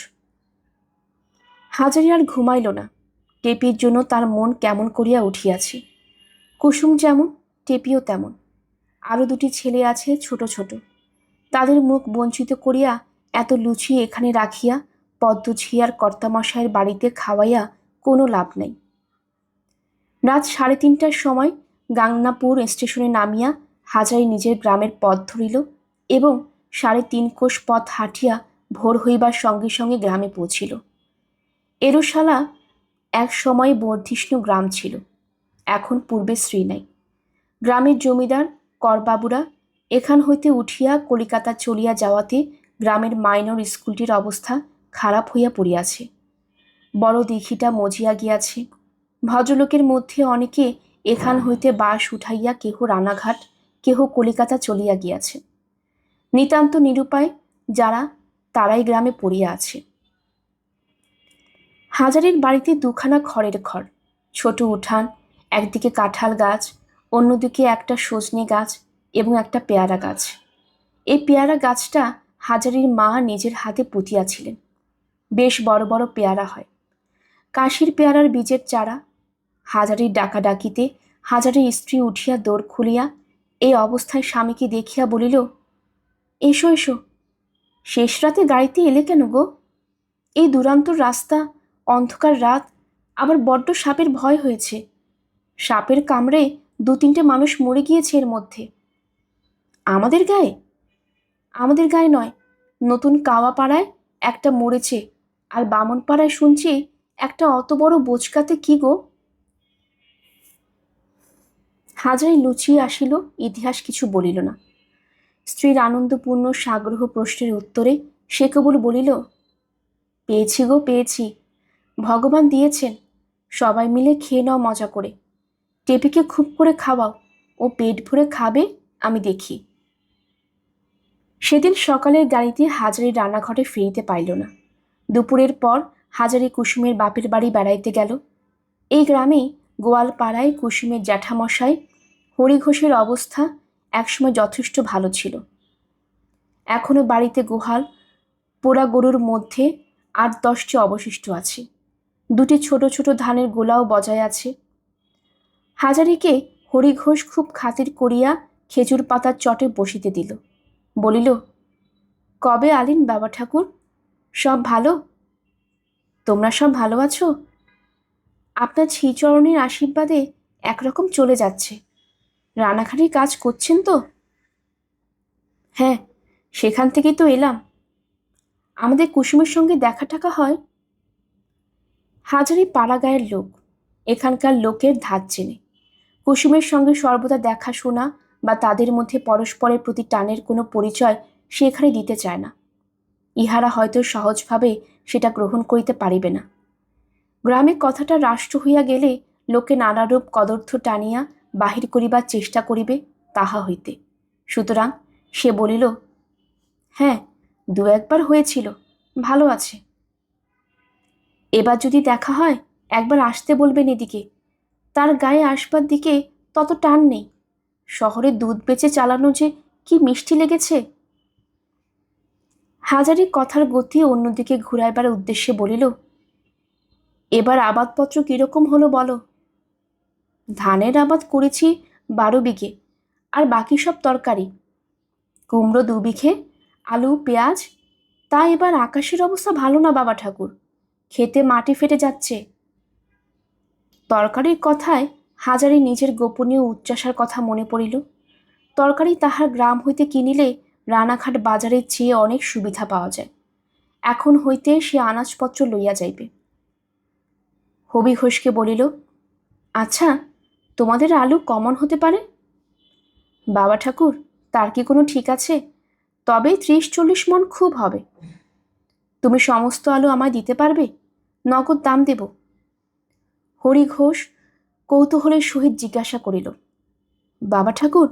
হাজারি আর ঘুমাইল না। টেপির জন্য তার মন কেমন করিয়া উঠিয়াছে। কুসুম যেমন, টেপিও তেমন। আরও 2টি ছেলে আছে ছোট ছোট, তাদের মুখ বঞ্চিত করিয়া এত লুচি এখানে রাখিয়া পদ্মঝিয়ার কর্তামশায়ের বাড়িতে খাওয়াইয়া কোনো লাভ নাই। রাত 3:30টার সময় গাংনাপুর স্টেশনে নামিয়া হাজারি নিজের গ্রামের পথ ধরিল এবং 3.5 কোষ পথ হাঁটিয়া ভোর হইবার সঙ্গে সঙ্গে গ্রামে পৌঁছিল। এরোশালা এক সময় বর্ধিষ্ণু গ্রাম ছিল, এখন পূর্বে শ্রী নাই। গ্রামের জমিদার করবাবুরা এখান হইতে উঠিয়া কলিকাতা চলিয়া যাওয়াতে গ্রামের মাইনর স্কুলটির অবস্থা খারাপ হইয়া পড়িয়াছে। বড় দিঘিটা মজিয়া গিয়াছে। ভদ্রলোকের মধ্যে অনেকে এখান হইতে বাস উঠাইয়া কেহ রানাঘাট, কেহ কলিকাতা চলিয়া গিয়াছে। নিতান্ত নিরুপায় যারা, তারাই গ্রামে পড়িয়া আছে। হাজারির বাড়িতে 2খানা খড়ের ঘর, ছোট উঠান, একদিকে কাঁঠাল গাছ, অন্যদিকে একটা সজনে গাছ এবং একটা পেয়ারা গাছ। এই পেয়ারা গাছটা হাজারির মা নিজের হাতে পুঁতিয়াছিলেন। বেশ বড় বড় পেয়ারা হয়। কাশির পেয়ারার বীজের চারা। হাজারির ডাকাডাকিতে হাজারির স্ত্রী উঠিয়া দৌড় খুলিয়া এই অবস্থায় স্বামীকে দেখিয়া বলিল, এসো এসো, শেষ রাতে গাড়িতে এলে কেন গো? এই দুরান্তর রাস্তা, অন্ধকার রাত, আবার বড্ড সাপের ভয় হয়েছে। সাপের কামড়ে 2-3টে মানুষ মরে গিয়েছে এর মধ্যে। আমাদের গায়ে? আমাদের গায়ে নয়, নতুন কাওয়াপাড়ায় একটা মরেছে, আর বামনপাড়ায় শুনছি একটা অত বড় বোচকাতে কি গো। হাজারি লুচিয়ে আসিল, ইতিহাস কিছু বলিল না। স্ত্রীর আনন্দপূর্ণ সাগ্রহ প্রশ্নের উত্তরে সে কেবল বলিল, পেয়েছি গো পেয়েছি, ভগবান দিয়েছেন, সবাই মিলে খেয়ে নাও মজা করে। টেপিকে খুব করে খাওয়াও, ও পেট ভরে খাবে, আমি দেখি। সেদিন সকালের গাড়িতে হাজারি রান্নাঘরে ফিরিতে পাইল না। দুপুরের পর হাজারি কুসুমের বাপের বাড়ি বেড়াইতে গেল। এই গ্রামেই গোয়ালপাড়ায় কুসুমের জ্যাঠামশাই হরিঘোষের অবস্থা একসময় যথেষ্ট ভালো ছিল। এখনো বাড়িতে গোহাল, পোড়া গরুর মধ্যে 8-10টি অবশিষ্ট আছে। 2টি ছোট ছোট ধানের গোলাও বজায় আছে। হাজারিকে হরিঘোষ খুব খাতির করিয়া খেজুর পাতার চটে বসিতে দিল। বলিল, কবে আলিন বাবা ঠাকুর? সব ভালো? তোমরা সব ভালো আছো? আপনার শ্রীচরণের আশীর্বাদে একরকম চলে যাচ্ছে। রানাঘাটির কাজ করছেন তো? হ্যাঁ, সেখান থেকেই তো এলাম। আমাদের কুসুমের সঙ্গে দেখা টাকা হয়? হাজারি পাড়া গায়ের লোক, এখানকার লোকের ধার চেনে। কুসুমের সঙ্গে সর্বদা দেখাশোনা বা তাদের মধ্যে পরস্পরের প্রতি টানের কোনো পরিচয় সে এখানে দিতে চায় না। ইহারা হয়তো সহজভাবে সেটা গ্রহণ করিতে পারিবে না। গ্রামে কথাটা রাষ্ট্র হইয়া গেলে লোকে নানারূপ কদর্থ টানিয়া বাহির করিবার চেষ্টা করিবে তাহা হইতে। সুতরাং সে বলিল, হ্যাঁ, দু একবার হয়েছিল, ভালো আছে। এবার যদি দেখা হয় একবার আসতে বলবেন এদিকে। তার গায়ে আসবার দিকে তত টান নেই। শহরে দুধ বেচে চালানো যে কি মিষ্টি লেগেছে। হাজারি কথার গতি অন্যদিকে ঘুরাইবার উদ্দেশ্যে বলিল, এবার আবাদপত্র কিরকম হলো বলো। ধানের আবাদ করেছি 12 বিঘে, আর বাকি সব তরকারি। কুমড়ো 2 বিঘে, আলু পেঁয়াজ। তা এবার আকাশের অবস্থা ভালো না বাবা ঠাকুর, খেতে মাটি ফেটে যাচ্ছে। তরকারির কথায় হাজারি নিজের গোপনীয় উচ্চাসার কথা মনে পড়িল। তরকারি তাহার গ্রাম হইতে কিনিলে রানাঘাট বাজারের চেয়ে অনেক সুবিধা পাওয়া যায়। এখন হইতে সে আনাজপত্র লইয়া যাইবে। হবি ঘোষকে বলিল, আচ্ছা, তোমাদের আলু কমন হতে পারে? বাবা ঠাকুর, তার কি কোনো ঠিক আছে? তবে 30-40 মণ খুব হবে। তুমি সমস্ত আলু আমায় দিতে পারবে? নগদ দাম দেব। হরি ঘোষ কৌতূহলের সহিত জিজ্ঞাসা করিল, বাবা ঠাকুর,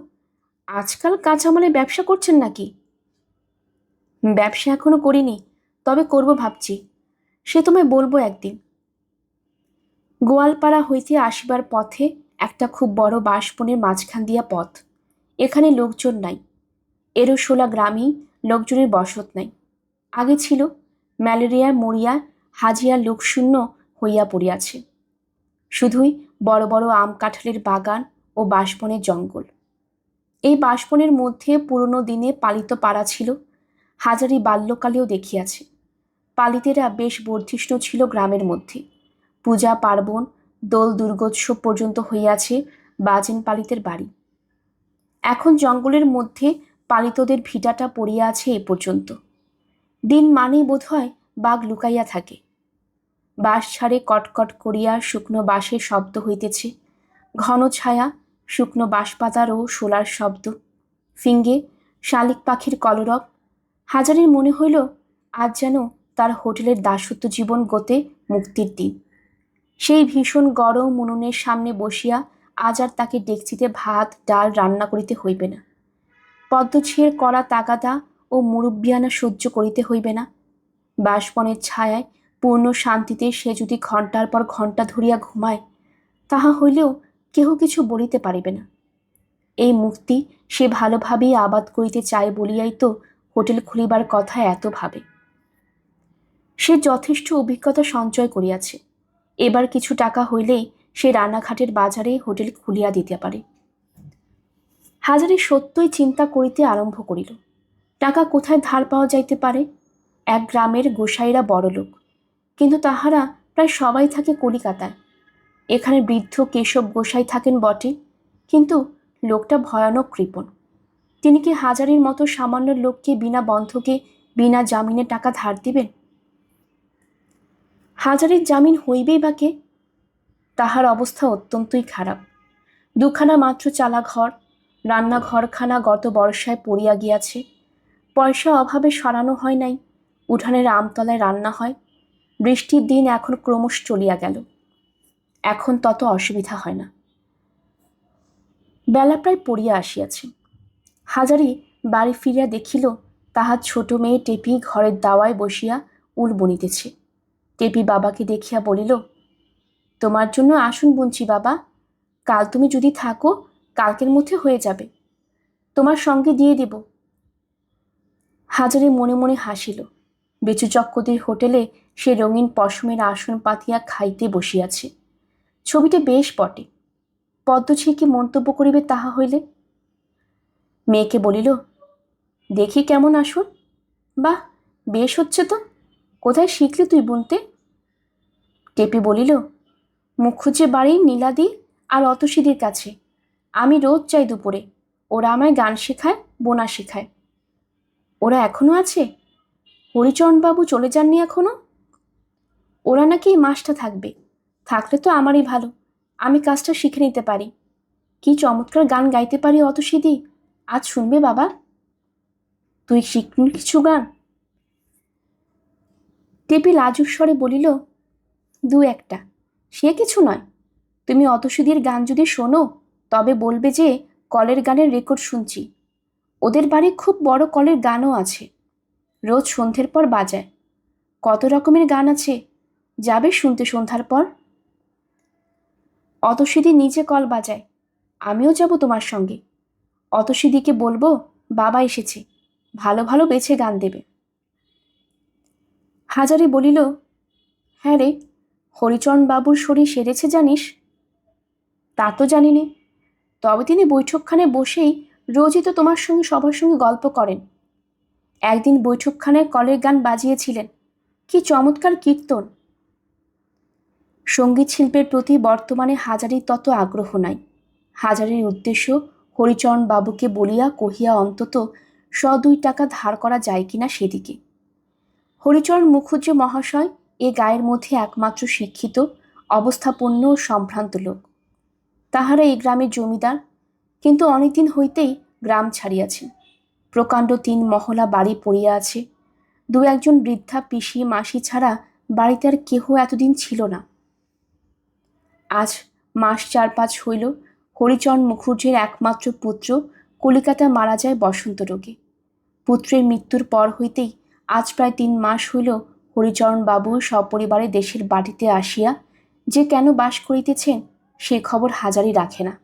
আজকাল কাঁচামালে ব্যবসা করছেন নাকি? ব্যবসা এখনো করিনি, তবে করব ভাবছি। সে তোমায় বলবো একদিন। গোয়ালপাড়া হইতে আসিবার পথে একটা খুব বড় বাঁশবনের মাঝখান দিয়া পথ। এখানে লোকজন নাই। এরোশোলা গ্রামেই লোকজনের বসত নাই। আগে ছিল, ম্যালেরিয়ায় মরিয়া হাজিয়া লোকশূন্য হইয়া পড়িয়াছে। শুধুই বড় বড় আম কাঁঠালের বাগান ও বাঁশবনের জঙ্গল। এই বাঁশবনের মধ্যে পুরনো দিনে পালিত পাড়া ছিল। হাজারি বাল্যকালেও দেখিয়াছে। পালিতেরা বেশ বর্ধিষ্ণু ছিল গ্রামের মধ্যে। পূজা পার্বণ, দোল দুর্গোৎসব পর্যন্ত হইয়াছে বাজেন পালিতের বাড়ি। এখন জঙ্গলের মধ্যে পালিতদের ভিটাটা পড়িয়া আছে এ পর্যন্ত। দিন মানেই বোধ হয় বাঘ লুকাইয়া থাকে। বাঁশ ছাড়ে কটকট করিয়া শুকনো বাঁশের শব্দ হইতেছে। ঘন ছায়া, শুকনো বাঁশপাতার ও শোলার শব্দ, ফিঙ্গে শালিক পাখির কলরব। হাজারির মনে হইল আজ যেন তার হোটেলের দাসত্ব জীবন গতে মুক্তির দিন। সেই ভীষণ গরম উনুনের সামনে বসিয়া আজ আর তাকে ডেকচিতে ভাত ডাল রান্না করিতে হইবে না। পদ্মছিঁড়ের কড়া তাগাদা ও মুরব্বিয়ানা সহ্য করিতে হইবে না। বাঁশবনের ছায়ায় পূর্ণ শান্তিতে সে যদি ঘণ্টার পর ঘণ্টা ধরিয়া ঘুমায়, তাহা হইলেও কেহ কিছু বলিতে পারিবে না। এই মুক্তি সে ভালোভাবেই আবাদ করিতে চায় বলিয়াই তো হোটেল খুলিবার কথা এত ভাবে। সে যথেষ্ট অভিজ্ঞতা সঞ্চয় করিয়াছে। এবার কিছু টাকা হইলেই সে রানাঘাটের বাজারে হোটেল খুলিয়া দিতে পারে। হাজারি সত্যই চিন্তা করিতে আরম্ভ করিল, টাকা কোথায় ধার পাওয়া যাইতে পারে। এক গ্রামের গোসাইরা বড়লোক, কিন্তু তাহারা প্রায় সবাই থাকে কলিকাতায়। এখানে বৃদ্ধ কেশব গোসাই থাকেন বটে, কিন্তু লোকটা ভয়ানক কৃপণ। তিনি কি হাজারির মতো সামান্য লোককে বিনা বন্ধকে বিনা জামিনে টাকা ধার দিবেন? হাজারির জামিন হইবেই বা কে? তাহার অবস্থা অত্যন্তই খারাপ। দুখানা মাত্র চালা ঘর, রান্নাঘরখানা গত বর্ষায় পড়িয়া গিয়াছে। পয়সা অভাবে সরানো হয় নাই। উঠানের আমতলায় রান্না হয়। বৃষ্টির দিন এখন ক্রমশ চলিয়া গেল, এখন তত অসুবিধা হয় না। বেলা প্রায় পড়িয়া আসিয়াছে। হাজারি বাড়ি ফিরিয়া দেখিল তাহার ছোট মেয়ে টেপি ঘরের দাওয়ায় বসিয়া উল বুনিতেছে। টেপি বাবাকে দেখিয়া বলিল, তোমার জন্য আসন বুনছি বাবা, কাল তুমি যদি থাকো কালকের মধ্যে হয়ে যাবে, তোমার সঙ্গে দিয়ে দেব। হাজারি মনে মনে হাসিল। বেচু চক্রবর্তীর হোটেলে সে রঙিন পশমের আসন পাতিয়া খাইতে বসিয়াছে। ছবিটা বেশ বটে। পদ্মছি কি মন্তব্য করিবে তাহা হইলে? মেয়েকে বলিল, দেখি কেমন আসন। বাহ, বেশ হচ্ছে তো। কোথায় শিখলি তুই বুনতে? টেপি বলিল, মুখুজ্জে বাড়ির নীলাদি আর অতসীদির কাছে। আমি রোজ যাই দুপুরে, ওরা আমায় গান শেখায়, বোনা শেখায়। ওরা এখনো আছে? হরিচরণবাবু চলে যাননি এখনো? ওরা নাকি এই মাসটা থাকবে। থাকলে তো আমারই ভালো, আমি কাজটা শিখে নিতে পারি। কি চমৎকার গান গাইতে পারি অতসীদি, আজ শুনবে বাবা? তুই শিখলি কিছু গান? টেপি লাজুক স্বরে বলিল, দু একটা, সে কিছু নয়। তুমি অতসীদির গান যদি শোনো তবে বলবে যে কলের গানের রেকর্ড শুনছি। ওদের বাড়ি খুব বড় কলের গানও আছে, রোজ সন্ধ্যের পর বাজায়। কত রকমের গান আছে, যাবে শুনতে সন্ধ্যার পর? অতসীদি নিজে কল বাজায়, আমিও যাব তোমার সঙ্গে। অতসীদিকে বলবো বাবা এসেছে, ভালো ভালো বেছে গান দেবে। হাজারি বলিল, হ্যাঁ রে, হরিচরণ বাবুর শরীর সেরেছে জানিস? তা তো জানি নে, তবে তিনি বৈঠকখানে বসেই রোজই তো তোমার সঙ্গে সবার সঙ্গে গল্প করেন। একদিন বৈঠকখানায় কলের গান বাজিয়েছিলেন, কি চমৎকার কীর্তন। সঙ্গীত শিল্পের প্রতি বর্তমানে হাজারির তত আগ্রহ নাই। হাজারির উদ্দেশ্য হরিচরণ বাবুকে বলিয়া কহিয়া অন্তত 100-2 টাকা ধার করা যায় কিনা সেদিকে। হরিচরণ মুখুজ্জে মহাশয় এ গায়ের মধ্যে একমাত্র শিক্ষিত, অবস্থাপন্ন ও সম্ভ্রান্ত লোক। তাহারা এই গ্রামের জমিদার, কিন্তু অনেকদিন হইতেই গ্রাম ছাড়িয়াছেন। প্রকাণ্ড 3 মহলা বাড়ি পড়িয়া আছে। 2-1 বৃদ্ধা পিসি মাসি ছাড়া বাড়িতে আর কেহ এতদিন ছিল না। আজ মাস 4-5 হইল হরিচরণ মুখুজ্জের একমাত্র পুত্র কলিকাতা মারা যায় বসন্ত রোগে। পুত্রের মৃত্যুর পর হইতেই আজ প্রায় 3 মাস হইল হরিচরণ বাবু সপরিবারে দেশের বাড়িতে আসিয়া যে কেন বাস করিতেছেন সে খবর হাজারি রাখে না।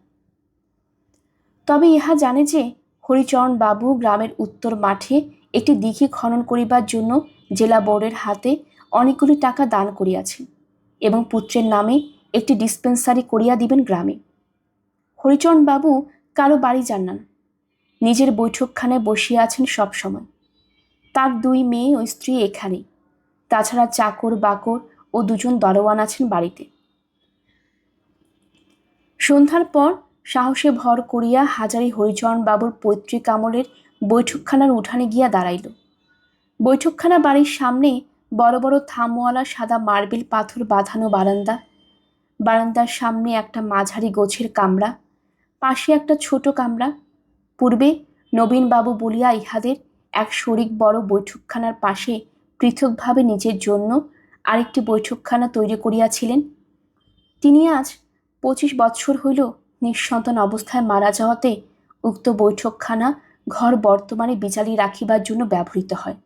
তবে ইহা জানে যে হরিচরণ বাবু গ্রামের উত্তর মাঠে একটি দিঘি খনন করিবার জন্য জেলা বোর্ডের হাতে অনেকগুলি টাকা দান করিয়াছেন এবং পুত্রের নামে একটি ডিসপেন্সারি করিয়া দিবেন গ্রামে। হরিচরণ বাবু কারো বাড়ি যান না, নিজের বৈঠকখানায় বসিয়া আছেন সব সময়। তার 2 মেয়ে ও স্ত্রী এখানে, তাছাড়া চাকর বাকর ও 2 দরওয়ান আছেন বাড়িতে। সন্ধ্যার পর সাহসে ভর করিয়া হাজারি হরিচরণ বাবুর পৈতৃক আমলের বৈঠকখানার উঠানে গিয়া দাঁড়াইল। বৈঠকখানা বাড়ির সামনে বড় বড় থামওয়ালা সাদা মার্বেল পাথর বাঁধানো বারান্দা, বারান্দার সামনে একটা মাঝারি গোছের কামরা, পাশে একটা ছোট কামরা। পূর্বে নবীনবাবু বলিয়া ইহাদের এক শরিক বড় বৈঠকখানার পাশে পৃথকভাবে নিজের জন্য আরেকটি বৈঠকখানা তৈরি করিয়াছিলেন। তিনি আজ 25 বৎসর হইল নিঃসন্তান অবস্থায় মারা যাওয়াতে উক্ত বৈঠকখানা ঘর বর্তমানে বিচালি রাখিবার জন্য ব্যবহৃত হয়।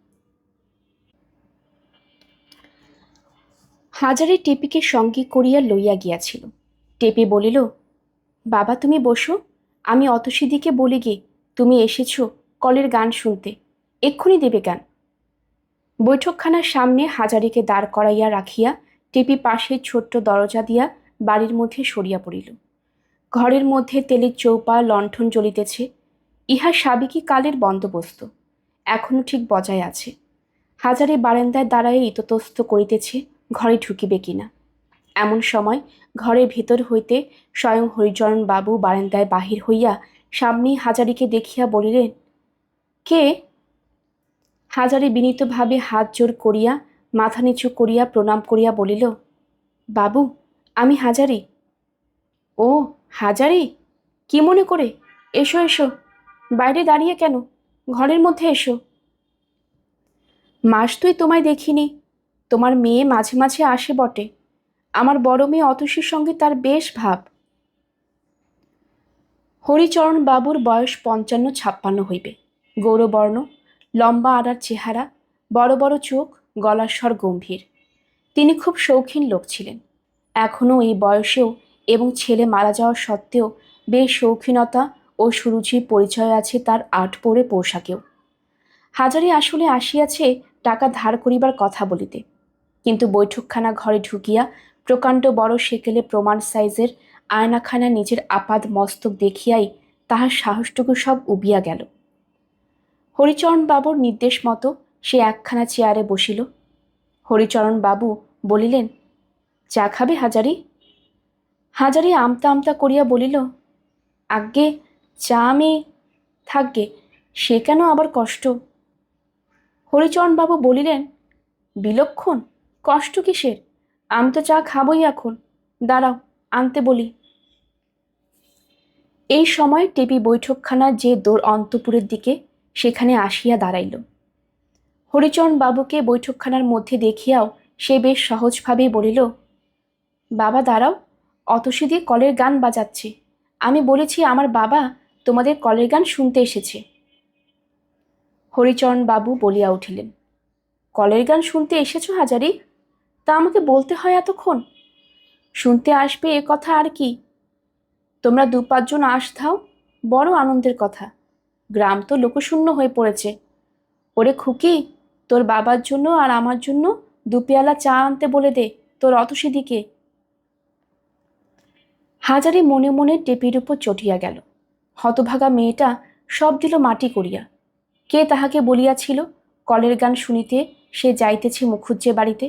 হাজারি টেপিকে সঙ্গে করিয়া লইয়া গিয়াছিল। টেপি বলিল, বাবা তুমি বসো, আমি অতসীদিকে বলি গে তুমি এসেছ কলের গান শুনতে, এক্ষুনি দেবে গান। বৈঠকখানার সামনে হাজারিকে দাঁড় করাইয়া রাখিয়া টেপি পাশে ছোট্ট দরজা দিয়া বাড়ির মধ্যে সরিয়া পড়িল। ঘরের মধ্যে তেলের চৌপা লণ্ঠন জ্বলিতেছে। ইহা সাবেকি কালের বন্দোবস্ত, এখনো ঠিক বজায় আছে। হাজারি বারান্দায় দাঁড়াইয়া ইতস্তত করিতেছে ঘরে ঢুকিবে কিনা। এমন সময় ঘরের ভেতর হইতে স্বয়ং হরিচরণ বাবু বারান্দায় বাহির হইয়া সামনেই হাজারিকে দেখিয়া বলিলেন, কে? হাজারি বিনীতভাবে হাত জোর করিয়া মাথা নিচু করিয়া প্রণাম করিয়া বলিল, বাবু আমি হাজারি। ও হাজারি, কি মনে করে? এসো এসো, বাইরে দাঁড়িয়ে কেন, ঘরের মধ্যে এসো। মাস তুই তোমায় দেখিনি, তোমার মেয়ে মাঝে মাঝে আসে বটে, আমার বড় মেয়ে অতসীর সঙ্গে তার বেশ ভাব। হরিচরণ বাবুর বয়স 55-56 হইবে, গৌরবর্ণ, লম্বা আড়ার চেহারা, বড় বড় চোখ, গলার স্বর গম্ভীর। তিনি খুব শৌখিন লোক ছিলেন। এখনও এই বয়সেও এবং ছেলে মারা যাওয়া সত্ত্বেও বেশ শৌখিনতা ও সুরুচির পরিচয় আছে তার আটপৌরে পোশাকেও। হাজারি আসলে আসিয়াছে টাকা ধার করিবার কথা বলিতে, কিন্তু বৈঠকখানা ঘরে ঢুকিয়া প্রকাণ্ড বড় সেকেলে প্রমাণ সাইজের আয়নাখানা নিজের আপাদ মস্তক দেখিয়াই তাহার সাহসটুকু সব উবিয়া গেল। হরিচরণ বাবুর নির্দেশ মতো সে একখানা চেয়ারে বসিল। হরিচরণ বাবু বলিলেন, চা খাবে হাজারি? হাজারি আমতা আমতা করিয়া বলিল, আজ্ঞে চা আমি থাকগে, সে কেন আবার কষ্ট? হরিচরণবাবু বলিলেন, বিলক্ষণ, কষ্ট কিসের? আমি তো চা খাবই এখন, দাঁড়াও আনতে বলি। এই সময় টেপি বৈঠকখানার যে দোর অন্তপুরের দিকে সেখানে আসিয়া দাঁড়াইল। হরিচরণ বাবুকে বৈঠকখানার মধ্যে দেখিয়াও সে বেশ সহজভাবেই বলিল, বাবা দাঁড়াও, অতসী দিয়ে কলের গান বাজাচ্ছে, আমি বলেছি আমার বাবা তোমাদের কলের গান শুনতে এসেছে। হরিচরণ বাবু বলিয়া উঠিলেন, কলের গান শুনতে এসেছ হাজারি? তা আমাকে বলতে হয় এতক্ষণ? শুনতে আসবে এ কথা আর কি? তোমরা 2-5 জন আস ধাও, বড় আনন্দের কথা। গ্রাম তো লোকশূন্য হয়ে পড়েছে। ওরে খুকি, তোর বাবার জন্য আর আমার জন্য 2 পেয়ালা চা আনতে বলে দে তোর অতসীদিকে। হাজারি মনে মনে টেপির উপর চটিয়া গেল। হতভাগা মেয়েটা সব দিল মাটি করিয়া। কে তাহাকে বলিয়াছিল কলের গান শুনিতে সে যাইতেছে মুখুজ্জে বাড়িতে?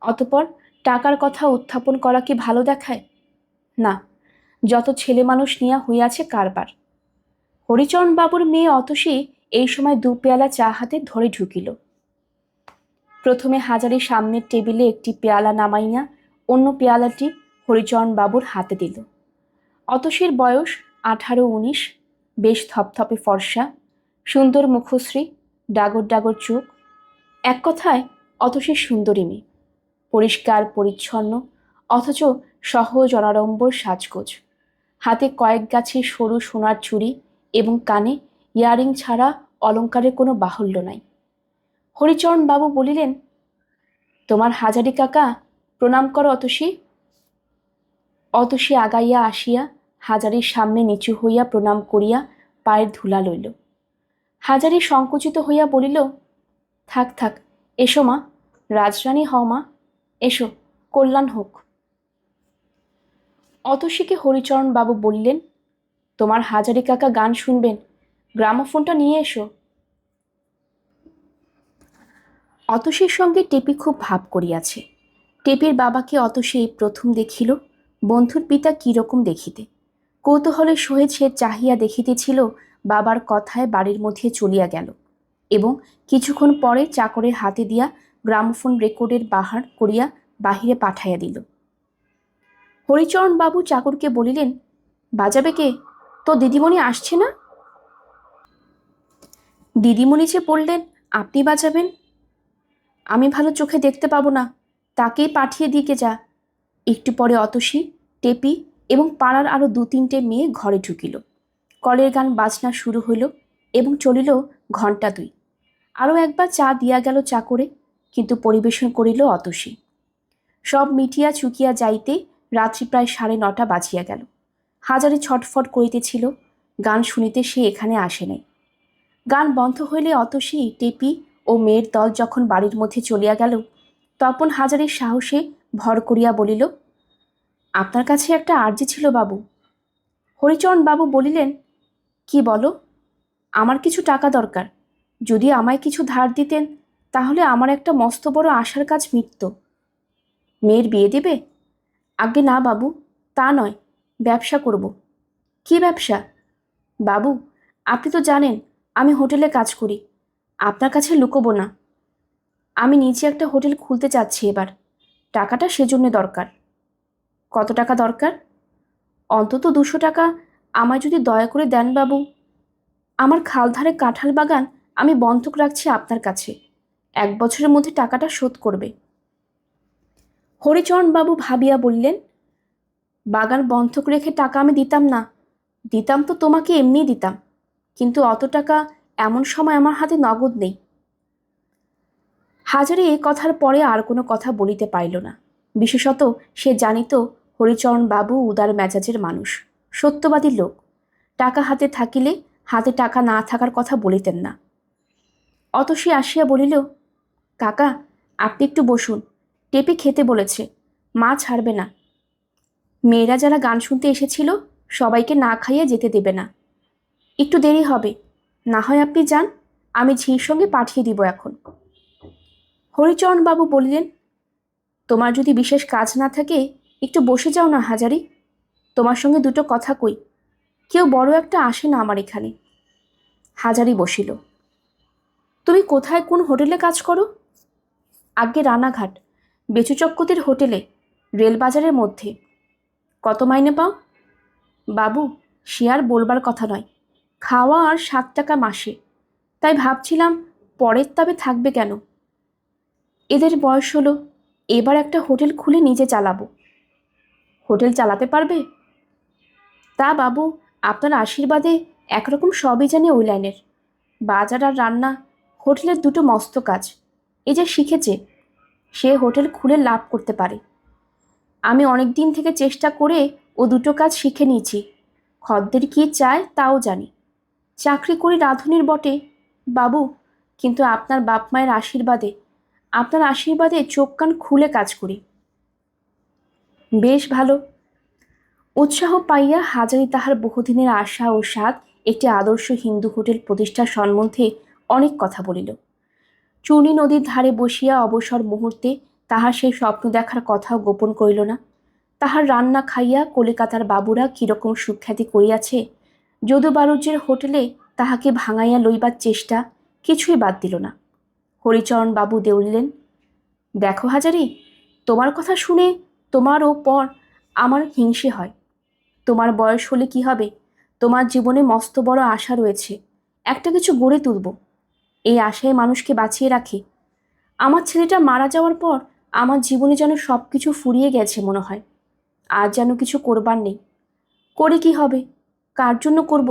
অতপর টাকার কথা উত্থাপন করা কি ভালো দেখায়? না, যত ছেলে মানুষ নিয়া হইয়াছে কারবার। হরিচরণ বাবুর মেয়ে অতসী এই সময় 2 পেয়ালা চা হাতে ধরে ঢুকিল। প্রথমে হাজারির সামনের টেবিলে একটি পেয়ালা নামাইয়া অন্য পেয়ালাটি হরিচরণ বাবুর হাতে দিল। অতসীর বয়স 18-19, বেশ থপথপে ফর্সা, সুন্দর মুখশ্রী, ডাগর ডাগর চোখ। এক কথায় অতসীর সুন্দরী মেয়ে, পরিষ্কার পরিচ্ছন্ন, অথচ সহজ অনাড়ম্বর সাজগোজ। হাতে কয়েক গাছি সরু সোনার চুড়ি এবং কানে ইয়ারিং ছাড়া অলঙ্কারের কোনো বাহুল্য নাই। হরিচরণ বাবু বলিলেন, তোমার হাজারি কাকা, প্রণাম করো অতসী। অতসী আগাইয়া আসিয়া হাজারির সামনে নিচু হইয়া প্রণাম করিয়া পায়ের ধুলা লইল। হাজারি সংকুচিত হইয়া বলিল, থাক থাক, এসো মা, রাজরানী হও মা, এসো, কল্যাণ হোক। অতসীকে হরিচরণ বাবু বললেন, তোমার হাজারি কাকা গান শুনবেন, গ্রামোফোনটা নিয়ে এসো। অতসীর সঙ্গে টেপি খুব ভাব করিয়াছে। টেপির বাবাকে অতসী প্রথম দেখিল বন্ধুর পিতা কিরকম দেখিতে। কৌতূহলের সহিত সে চাহিয়া দেখিতেছিল বাবার কথায় বাড়ির মধ্যে চলিয়া গেল এবং কিছুক্ষণ পরে চাকরের হাতে দিয়া গ্রামোফোন রেকর্ডের বাহার করিয়া বাহিরে পাঠাইয়া দিল। হরিচরণ বাবু চাকরকে বলিলেন, বাজাবে কে? তো দিদিমণি আসছে না? দিদিমণি যে বললেন আপনি বাজাবেন। আমি ভালো চোখে দেখতে পাবো না, তাকেই পাঠিয়ে দিকে যা। একটু পরে অতসী, টেপি এবং পাড়ার আরও 2-3টে মেয়ে ঘরে ঢুকিল। কলের গান বাজনা শুরু হইল এবং চলিল ঘণ্টা 2। আরও একবার চা দিয়া গেল চাকরে, কিন্তু পরিবেশন করিল অতসী। সব মিটিয়া চুকিয়া যাইতে রাত্রি প্রায় 9:30 বাজিয়া গেল। হাজারে ছটফট করিতেছিল, গান শুনিতে সে এখানে আসে নাই। গান বন্ধ হইলে অতসী, টেপি ও মেয়ের দল যখন বাড়ির মধ্যে চলিয়া গেল, তখন হাজারের সাহসে ভর করিয়া বলিল, আপনার কাছে একটা আর্জি ছিল বাবু। হরিচরণ বাবু বলিলেন, কি বলো? আমার কিছু টাকা দরকার। যদি আমায় কিছু ধার দিতেন তাহলে আমার একটা মস্ত বড় আশার কাজ মিটত। মেয়ের বিয়ে দেবে? আগে না বাবু, তা নয়, ব্যবসা করব। কি ব্যবসা? বাবু, আপনি তো জানেন আমি হোটেলে কাজ করি। আপনার কাছে লুকোবো না, আমি নিজে একটা হোটেল খুলতে চাচ্ছি এবার। টাকাটা সেজন্য দরকার। কত টাকা দরকার? অন্তত 200 টাকা আমায় যদি দয়া করে দেন বাবু। আমার খালধারে কাঁঠাল বাগান আমি বন্ধক রাখছি আপনার কাছে। 1 বছরের মধ্যে টাকাটা শোধ করবে। হরিচরণ বাবু ভাবিয়া বললেন, বাগান বন্ধক রেখে টাকা আমি দিতাম না। দিতাম তো তোমাকে এমনিই দিতাম, কিন্তু অত টাকা এমন সময় আমার হাতে নগদ নেই। হাজারি এ কথার পরে আর কোনো কথা বলিতে পারিল না। বিশেষত সে জানিত হরিচরণ বাবু উদার মেজাজের মানুষ, সত্যবাদী লোক। টাকা হাতে থাকিলে হাতে টাকা না থাকার কথা বলিতেন না। অতসী আসিয়া বলিল, কাকা, আপনি একটু বসুন, টেপি খেতে বলেছে, মা ছাড়বে না। মেয়েরা যারা গান শুনতে এসেছিল সবাইকে না খাইয়ে যেতে দেবে না। একটু দেরি হবে, না হয় আপনি যান, আমি ঝির সঙ্গে পাঠিয়ে দিব এখন। হরিচরণ বাবু বললেন, তোমার যদি বিশেষ কাজ না থাকে একটু বসে যাও না হাজারি, তোমার সঙ্গে 2টো কথা কই। কেউ বড় একটা আসে না আমার এখানে। হাজারি বসিল। তুমি কোথায়, কোন হোটেলে কাজ করো? আগে রানাঘাট, বেচুচক্কতির হোটেলে, রেলবাজারের মধ্যে। কত মাইনে পাও? বাবু, সে আর বলবার কথা নয়, খাওয়া আর 7 টাকা মাসে। তাই ভাবছিলাম পরের তবে থাকবে কেন। এদের বয়স হলো, এবার একটা হোটেল খুলে নিজে চালাবো। হোটেল চালাতে পারবে? তা বাবু, আপনার আশীর্বাদে একরকম সবই জানি ওই লাইনের। বাজার আর রান্না হোটেলের দুটো মস্ত কাজ। এই যে শিখেছে, সে হোটেল খুলে লাভ করতে পারে। আমি অনেক দিন থেকে চেষ্টা করে ও দুটো কাজ শিখে নিয়েছি। খদ্দের কী চায় তাও জানি। চাকরি করি রাঁধুনির বটে বাবু, কিন্তু আপনার বাপ মায়ের আশীর্বাদে, আপনার আশীর্বাদে চোখ কান খুলে কাজ করি। বেশ ভালো। উৎসাহ পাইয়া হাজারি তাহার বহুদিনের আশা ও স্বাদ একটি আদর্শ হিন্দু হোটেল প্রতিষ্ঠার সম্বন্ধে অনেক কথা বলিল। চূর্ণী নদীর ধারে বসিয়া অবসর মুহূর্তে তাহার সেই স্বপ্ন দেখার কথাও গোপন করিল না। তাহার রান্না খাইয়া কলিকাতার বাবুরা কিরকম সুখ্যাতি করিয়াছে, যদু বাণিজ্যের হোটেলে তাহাকে ভাঙাইয়া লইবার চেষ্টা কিছুই বাদ দিল না। হরিচরণ বাবু দেউলিলেন, দেখো হাজারি, তোমার কথা শুনে তোমার ওপর আমার হিংসে হয়। তোমার বয়স হলে কি হবে? তোমার জীবনে মস্ত বড় আশা রয়েছে, একটা কিছু গড়ে তুলব। এই আশায় মানুষকে বাঁচিয়ে রাখে। আমার ছেলেটা মারা যাওয়ার পর আমার জীবনে যেন সব কিছু ফুরিয়ে গেছে মনে হয়। আর যেন কিছু করবার নেই। করে কি হবে? কার জন্য করব?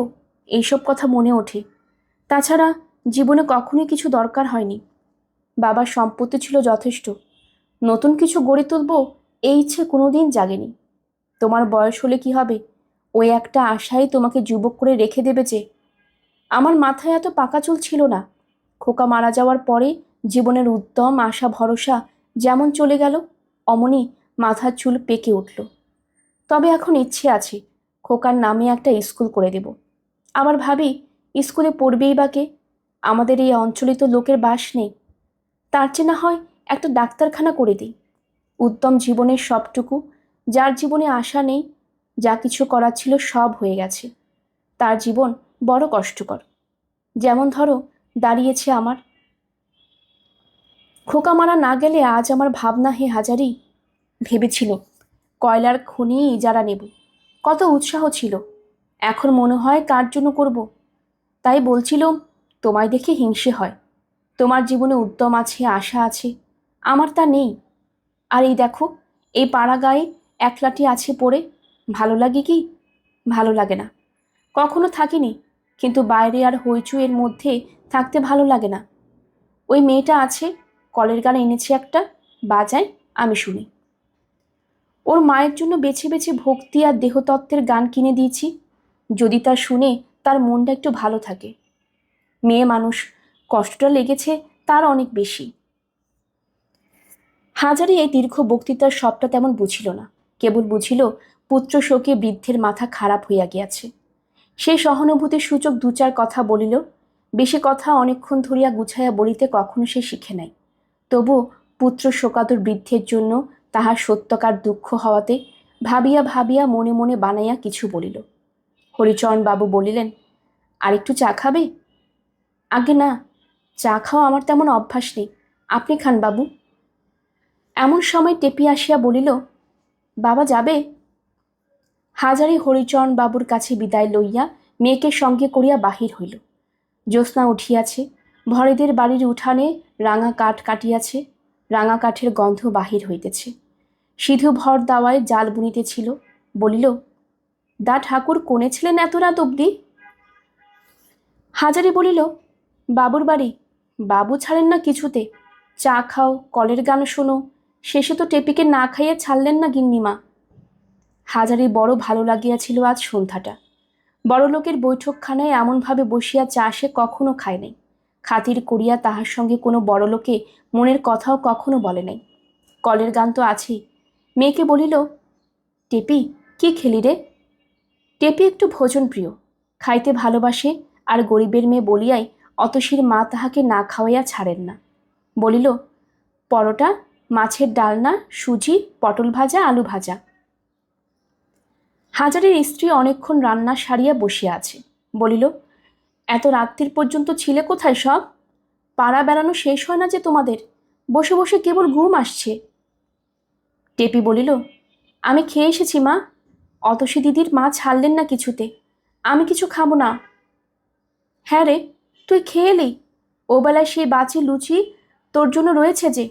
এইসব কথা মনে ওঠে। তাছাড়া জীবনে কখনোই কিছু দরকার হয়নি। বাবার সম্পত্তি ছিল যথেষ্ট। নতুন কিছু গড়ে তুলব এই ইচ্ছে কোনোদিন জাগেনি। তোমার বয়স হলে কি হবে? ওই একটা আশাই তোমাকে যুবক করে রেখে দেবে যে। আমার মাথায় এত পাকা চুল ছিল না। খোকা মারা যাওয়ার পরে জীবনের উদ্যম আশা ভরসা যেমন চলে গেল, অমনি মাথার চুল পেকে উঠল। তবে এখন ইচ্ছে আছে খোকার নামে একটা স্কুল করে দেব। আবার ভাবি, স্কুলে পড়বেই বা কে? আমাদের এই অঞ্চলে তো লোকের বাস নেই। তার চেয়ে না হয় একটা ডাক্তারখানা করে দিই। উত্তম জীবনের সবটুকু, যার জীবনে আশা নেই, যা কিছু করার ছিল সব হয়ে গেছে, তার জীবন বড় কষ্টকর। যেমন ধরো দাঁড়িয়েছে আমার। খোকা মারা না গেলে আজ আমার ভাবনা হে হাজারি। ভেবেছিল কয়লার খনি ইজারা নেব, কত উৎসাহ ছিল। এখন মনে হয় কার জন্য করব। তাই বলছিল, তোমায় দেখে হিংসে হয়। তোমার জীবনে উদ্যম আছে, আশা আছে, আমার তা নেই। আর এই দেখো, এই পাড়া গায়ে একলাটি আছে পড়ে। ভালো লাগে কি? ভালো লাগে না। কখনো থাকিনি, কিন্তু বাইরে আর হইচুয়ের মধ্যে থাকতে ভালো লাগে না। ওই মেয়েটা আছে, কলের গান এনেছে একটা, বাজায়, আমি শুনি। ওর মায়ের জন্য বেছে বেছে ভক্তি আর দেহতত্ত্বের গান কিনে দিয়েছি। যদি তা শুনে তার মনটা একটু ভালো থাকে। মেয়ে মানুষ, কষ্টটা লেগেছে তার অনেক বেশি। হাজারি এই দীর্ঘ বক্তৃতার সবটা তেমন বুঝিল না। কেবল বুঝিল পুত্র শোকে বৃদ্ধের মাথা খারাপ হইয়া গিয়াছে। সেই সহানুভূতির সূচক দু চার কথা বলিল। বেশি কথা অনেকক্ষণ ধরিয়া গুছাইয়া বলিতে কখনো সে শিখে নাই। তবু পুত্র শোকাতুর বৃদ্ধের জন্য তাহার সত্যকার দুঃখ হওয়াতে ভাবিয়া ভাবিয়া মনে মনে বানাইয়া কিছু বলিল। হরিচরণ বাবু বলিলেন, আর একটু চা খাবে? আগে না, চা খাওয়া আমার তেমন অভ্যাস নেই, আপনি খান বাবু। এমন সময় টেপি আসিয়া বলিল, বাবা যাবে? হাজারি হরিচরণ বাবুর কাছে বিদায় লইয়া মেয়েকে সঙ্গে করিয়া বাহির হইল। জ্যোৎস্না উঠিয়াছে, ভরেদের বাড়ির উঠানে রাঙা কাঠ কাটিয়াছে, রাঙা কাঠের গন্ধ বাহির হইতেছে। সিধু ভর দাওয়ায় জাল বুনিতেছিল। বলিল, দা ঠাকুর কোনে ছিলেন এত রাত অবধি? হাজারি বলিল, বাবুর বাড়ি। বাবু ছাড়েন না কিছুতে। চা খাও, কলের গান শোনো, শেষে তো টেপিকে না খাইয়ে ছাড়লেন না গিন্নিমা। হাজারি বড় ভালো লাগিয়াছিল আজ সন্ধ্যাটা। বড়লোকের বৈঠকখানায় এমনভাবে বসিয়া চা সে কখনো খায় নাই। খাতির করিয়া তাহার সঙ্গে কোনো বড়লোকে মনের কথাও কখনো বলে নাই। কলের গান তো আছেই। মেয়েকে বলিল, টেপি, কি খেলি রে? টেপি একটু ভোজন প্রিয়, খাইতে ভালোবাসে, আর গরিবের মেয়ে বলিয়াই অতসীর মা তাহাকে না খাওয়াইয়া ছাড়েন না। বলিল, পরোটা, মাছের ডালনা, সুজি, পটল ভাজা, আলু ভাজা। হাজারের স্ত্রী অনেকক্ষণ রান্না সারিয়া বসিয়া আছে। বলিল, এত রাত্রির পর্যন্ত ছিলে কোথায় সব? পাড়া বেড়ানো শেষ হয় না যে তোমাদের? বসে বসে কেবল ঘুম আসছে। টেপি বলিল, আমি খেয়ে এসেছি মা। অতসী দিদির মা ছাড়লেন না কিছুতে। আমি কিছু খাবো না। হ্যাঁ রে, তুই খেয়ে এলি? ও বেলায় সেই বাচি লুচি তোর জন্য রয়েছে যে,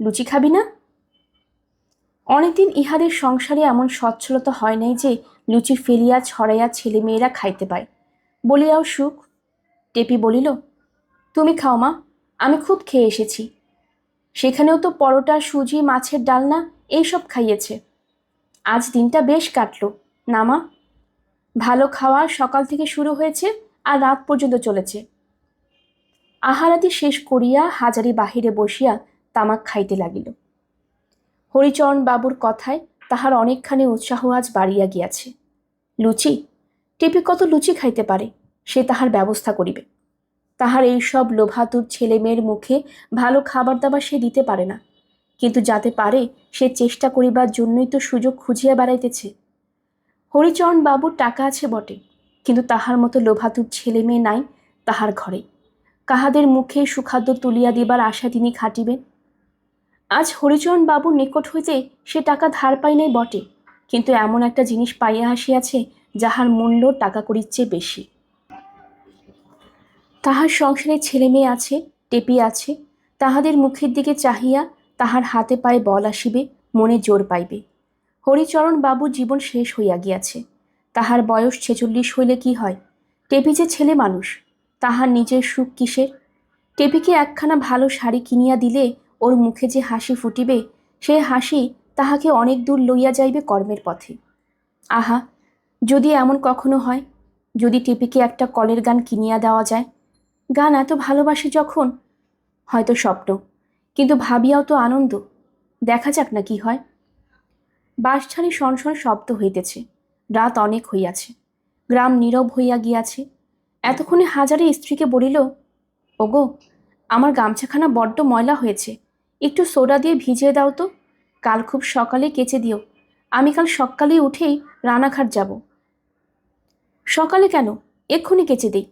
লুচি খাবি না? অনেকদিন ইহাদের সংসারে এমন সচ্ছলতা হয় নাই যে লুচি ফেলিয়া ছড়াইয়া ছেলে মেয়েরা খাইতে পায়, বলিয়াও সুখ। টেপি বলিল, তুমি খাও মা, আমি খুব খেয়ে এসেছি। সেখানেও তো পরোটা, সুজি, মাছের ডালনা এইসব খাইয়েছে। আজ দিনটা বেশ কাটলো না মা? ভালো খাওয়া সকাল থেকে শুরু হয়েছে আর রাত পর্যন্ত চলেছে। আহারাদি শেষ করিয়া হাজারি বাহিরে বসিয়া তামাক খাইতে লাগিল। হরিচরণ বাবুর কথায় তাহার অনেকখানি উৎসাহ আজ বাড়িয়া গিয়াছে। লুচি, টেপি কত লুচি খাইতে পারে, সে তাহার ব্যবস্থা করিবে। তাহার এইসব লোভাতুর ছেলে মেয়ের মুখে ভালো খাবার দাবার সে দিতে পারে না, কিন্তু যাতে পারে সে চেষ্টা করিবার জন্যই তো সুযোগ খুঁজিয়া বেড়াইতেছে। হরিচরণ বাবুর টাকা আছে বটে, কিন্তু তাহার মতো লোভাতুর ছেলে মেয়ে নাই তাহার ঘরে। কাহাদের মুখে সুখাদ্য তুলিয়া দিবার আশা তিনি খাটিবেন? আজ হরিচরণ বাবুর নিকট হইতে সে টাকা ধার পাই নাই বটে, কিন্তু এমন একটা জিনিস পাইয়া আসিয়াছে যাহার মূল্য টাকা কড়ির চেয়ে বেশি। তাহার সংসারে ছেলে মেয়ে আছে, টেপি আছে, তাহাদের মুখের দিকে চাহিয়া তাহার হাতে পায়ে বল আসিবে, মনে জোর পাইবে। হরিচরণ বাবুর জীবন শেষ হইয়া গিয়াছে। তাহার বয়স 46 হইলে কি হয়? টেপি যে ছেলে মানুষ, তাহার নিজের সুখ কিসের? টেপিকে একখানা ভালো শাড়ি কিনিয়া দিলে ওর মুখে যে হাসি ফুটিবে, সে হাসি তাহাকে অনেক দূর লইয়া যাইবে কর্মের পথে। আহা, যদি এমন কখনো হয়, যদি টেপিকে একটা কলের গান কিনিয়া দেওয়া যায়। গান এত ভালোবাসে যখন, হয়তো স্বপ্ন, কিন্তু ভাবিয়াও তো আনন্দ। দেখা যাক না কি হয়। বাঁশঝাড়ি শনশন শব্দ হইতেছে। রাত অনেক হইয়াছে, গ্রাম নীরব হইয়া গিয়াছে। এতক্ষণে হাজারে স্ত্রীকে বলিল, ওগো, আমার গামছাখানা বড্ড ময়লা হয়েছে, একটু সোডা দিয়ে ভিজিয়ে দাও তো। কাল খুব সকালে কেচে দিও, আমি কাল সকালেই উঠেই রানাঘাট যাব। সকালে কেন, এক্ষুনি কেচে দিই।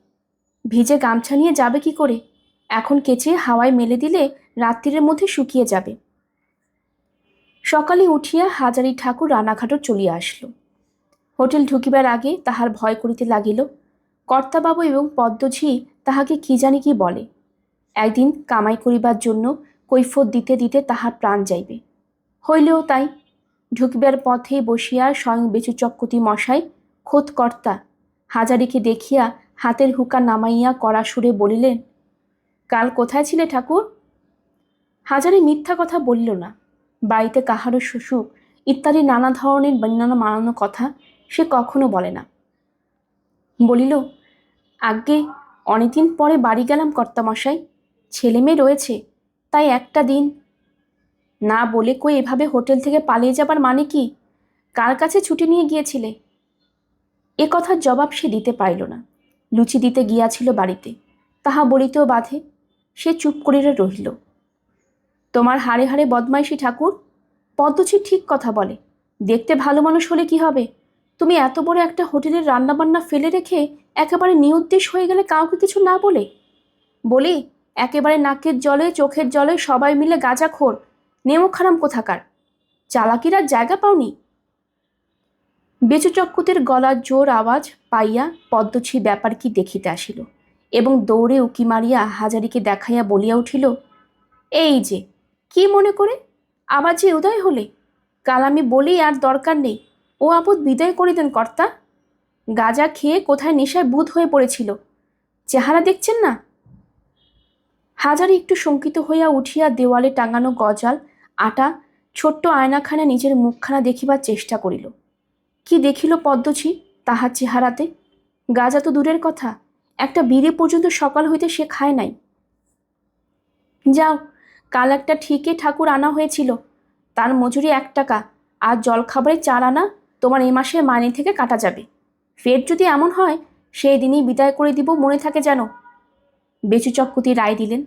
ভিজে গামছা নিয়ে যাবে কি করে? এখন কেচে হাওয়ায় মেলে দিলে রাত্রির মধ্যে শুকিয়ে যাবে। সকালে উঠিয়া হাজারি ঠাকুর রানাঘাটও চলিয়া আসলো। হোটেল ঢুকিবার আগে তাহার ভয় করিতে লাগিল, কর্তাবাবু এবং পদ্মঝি তাহাকে কি জানি কি বলে। একদিন কামাই করিবার জন্য কৈফত দিতে দিতে তাহার প্রাণ যাইবে। হইলেও তাই। ঢুকিবার পথে বসিয়া স্বয়ং বেচুচক্রবর্তী মশাই খোদ কর্তা হাজারিকে দেখিয়া হাতের হুকা নামাইয়া কড়া সুরে বলিলেন, কাল কোথায় ছিলে ঠাকুর? হাজারি মিথ্যা কথা বলিল না। বাড়িতে কাহারও শ্বশুর ইত্যাদি নানা ধরনের বন্যানো মানানো কথা সে কখনো বলে না। বলিল, আজ্ঞে, অনেকদিন পরে বাড়ি গেলাম কর্তামশাই, ছেলে মেয়ে রয়েছে, তাই একটা দিন। না বলে কই এভাবে হোটেল থেকে পালিয়ে যাবার মানে কি? কার কাছে ছুটি নিয়ে গিয়েছিলে? এ কথার জবাব সে দিতে পারিল না। লুচি দিতে গিয়াছিল বাড়িতে, তাহা বলিতেও বাধে। সে চুপ করিয়া রহিল। তোমার হাড়ে হাড়ে বদমাইশি ঠাকুর। পদ্মঝি ঠিক কথা বলে, দেখতে ভালো মানুষ হলে কি হবে? তুমি এত বড় একটা হোটেলের রান্নাবান্না ফেলে রেখে একেবারে নিরুদ্দেশ হয়ে গেলে কাউকে কিছু না বলে। বলি, একেবারে নাকের জলে চোখের জলে সবাই মিলে গাঁজাখোর, নেমখারাম কোথাকার। চালাকির আর জায়গা পাওনি। বেচুচক্রবর্তীর গলার জোর আওয়াজ পাইয়া পদ্মঝি ব্যাপার কি দেখিতে আসিল এবং দৌড়ে উকি মারিয়া হাজারিকে দেখাইয়া বলিয়া উঠিল, এই যে, কি মনে করে আবার যে উদয় হলে? কাল আমি বলি আর দরকার নেই, ও আপদ বিদায় করে দেন কর্তা। গাঁজা খেয়ে কোথায় নেশায় বুধ হয়ে পড়েছিল, চেহারা দেখছেন না? হাজারি একটু শঙ্কিত হইয়া উঠিয়া দেওয়ালে টাঙানো গজাল আটা ছোট্ট আয়নাখানা নিজের মুখখানা দেখিবার চেষ্টা করিল। কি দেখিল পদ্মঝি তাহার চেহারাতে? গাঁজা তো দূরের কথা, একটা বিড়ি পর্যন্ত সকাল হইতে সে খায় নাই। যাও, কাল একটা ঠিকই ঠাকুর আনা হয়েছিল, তার মজুরি 1 টাকা, আর জলখাবারে 4 আনা তোমার এ মাসের মাইনে থেকে কাটা যাবে। ফের যদি এমন হয় সেই দিনই বিদায় করে দিব, মনে থাকে যেন। বেচুচক্রবর্তী রায় দিলেন।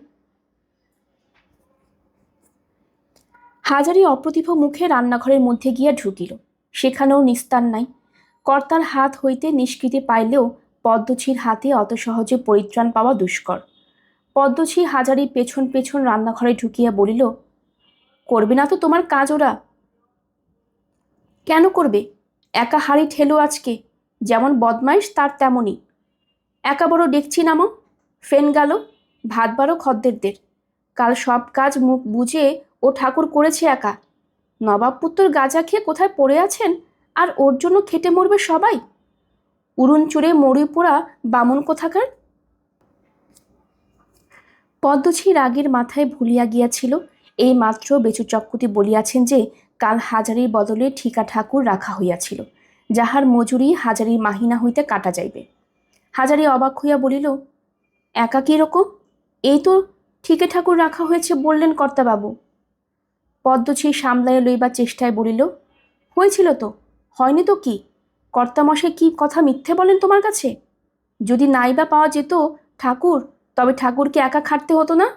হাজারি অপ্রতিভ মুখে রান্নাঘরের মধ্যে গিয়া ঢুকিল। সেখানেও নিস্তার নাই। কর্তার হাত হইতে নিষ্কৃতি পাইলেও পদ্মঝির হাতে অত সহজে পরিত্রাণ পাওয়া দুষ্কর। পদ্মঝি হাজারি পেছন পেছন রান্নাঘরে ঢুকিয়া বলিল, করবে না তো তোমার কাজ ওরা? কেন করবে? একা হাড়ি ঠেলো আজকে, যেমন বদমাইশ তার তেমনই। একা বড় ডেকছি নামো, ফেন গেল, ভাত বারো খদ্দেরদের। কাল সব কাজ মুখ বুঝে ও ঠাকুর করেছে একা। নবাবপুত্তর গাঁজা খেয়ে কোথায় পড়ে আছেন, আর ওর জন্য খেটে মরবে সবাই। উড়ুন চুড়ে মরি পোড়া বামুন কোথাকার। পদ্মঝি রাগের মাথায় ভুলিয়া গিয়াছিল, এই মাত্র বেচু চক্রবর্তী বলিয়াছেন যে কাল হাজারির বদলে ঠিকা ঠাকুর রাখা হইয়াছিল, যাহার মজুরি হাজারির মাহিনা হইতে কাটা যাইবে। হাজারি অবাক হইয়া বলিল, একা কিরকম? এই তো ঠিকে ঠাকুর রাখা হয়েছে বললেন কর্তাবাবু। পদ্মঝি সামলাইয়া লইবার চেষ্টায় বলিল, হয়েছিল তো, হয়নি তো কি? কর্তামশাই কি কথা মিথ্যে বলেন তোমার কাছে? যদি নাইবা পাওয়া যেত ঠাকুর, তবে ঠাকুরকে একা খাটতে হতো না।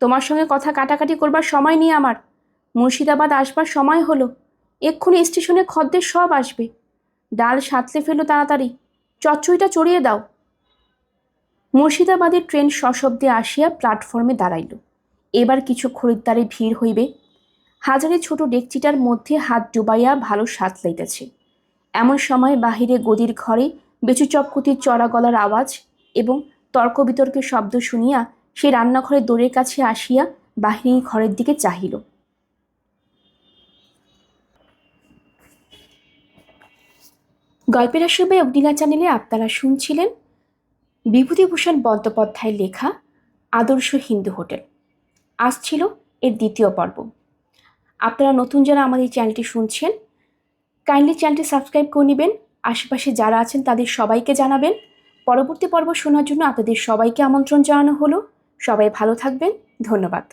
তোমার সঙ্গে কথা কাটাকাটি করবার সময় নেই আমার। মুর্শিদাবাদ আসবার সময় হলো, এক্ষুনি স্টেশনে খদ্দের সব আসবে। ডাল সাঁতলে ফেলো তাড়াতাড়ি, চচ্চড়িটা চড়িয়ে দাও। মুর্শিদাবাদের ট্রেন সশব্দে আসিয়া প্ল্যাটফর্মে দাঁড়াইল। এবার কিছু খরিদ্দারে ভিড় হইবে। হাজারে ছোট ডেকচিটার মধ্যে হাত ডুবাইয়া ভালো স্বাদ লইতেছে। এমন সময় বাহিরে গদির ঘরে বেচু চক্রবর্তীর চড়া গলার আওয়াজ এবং তর্ক বিতর্কের শব্দ শুনিয়া সে রান্নাঘরের দোরের কাছে আসিয়া বাহিনীর ঘরের দিকে চাহিল। গল্পের আসবে অগ্নিলা চ্যানেলে আপনারা শুনছিলেন বিভূতিভূষণ বন্দ্যোপাধ্যায়ের লেখা আদর্শ হিন্দু হোটেল। আজ ছিল এর দ্বিতীয় পর্ব। আপনারা নতুন যারা আমাদের চ্যানেলটি শুনছেন, কাইন্ডলি চ্যানেলটি সাবস্ক্রাইব করে নেবেন। আশেপাশে যারা আছেন তাদের সবাইকে জানাবেন। পরবর্তী পর্ব শোনার জন্য আপনাদের সবাইকে আমন্ত্রণ জানানো হলো। সবাই ভালো থাকবেন। ধন্যবাদ।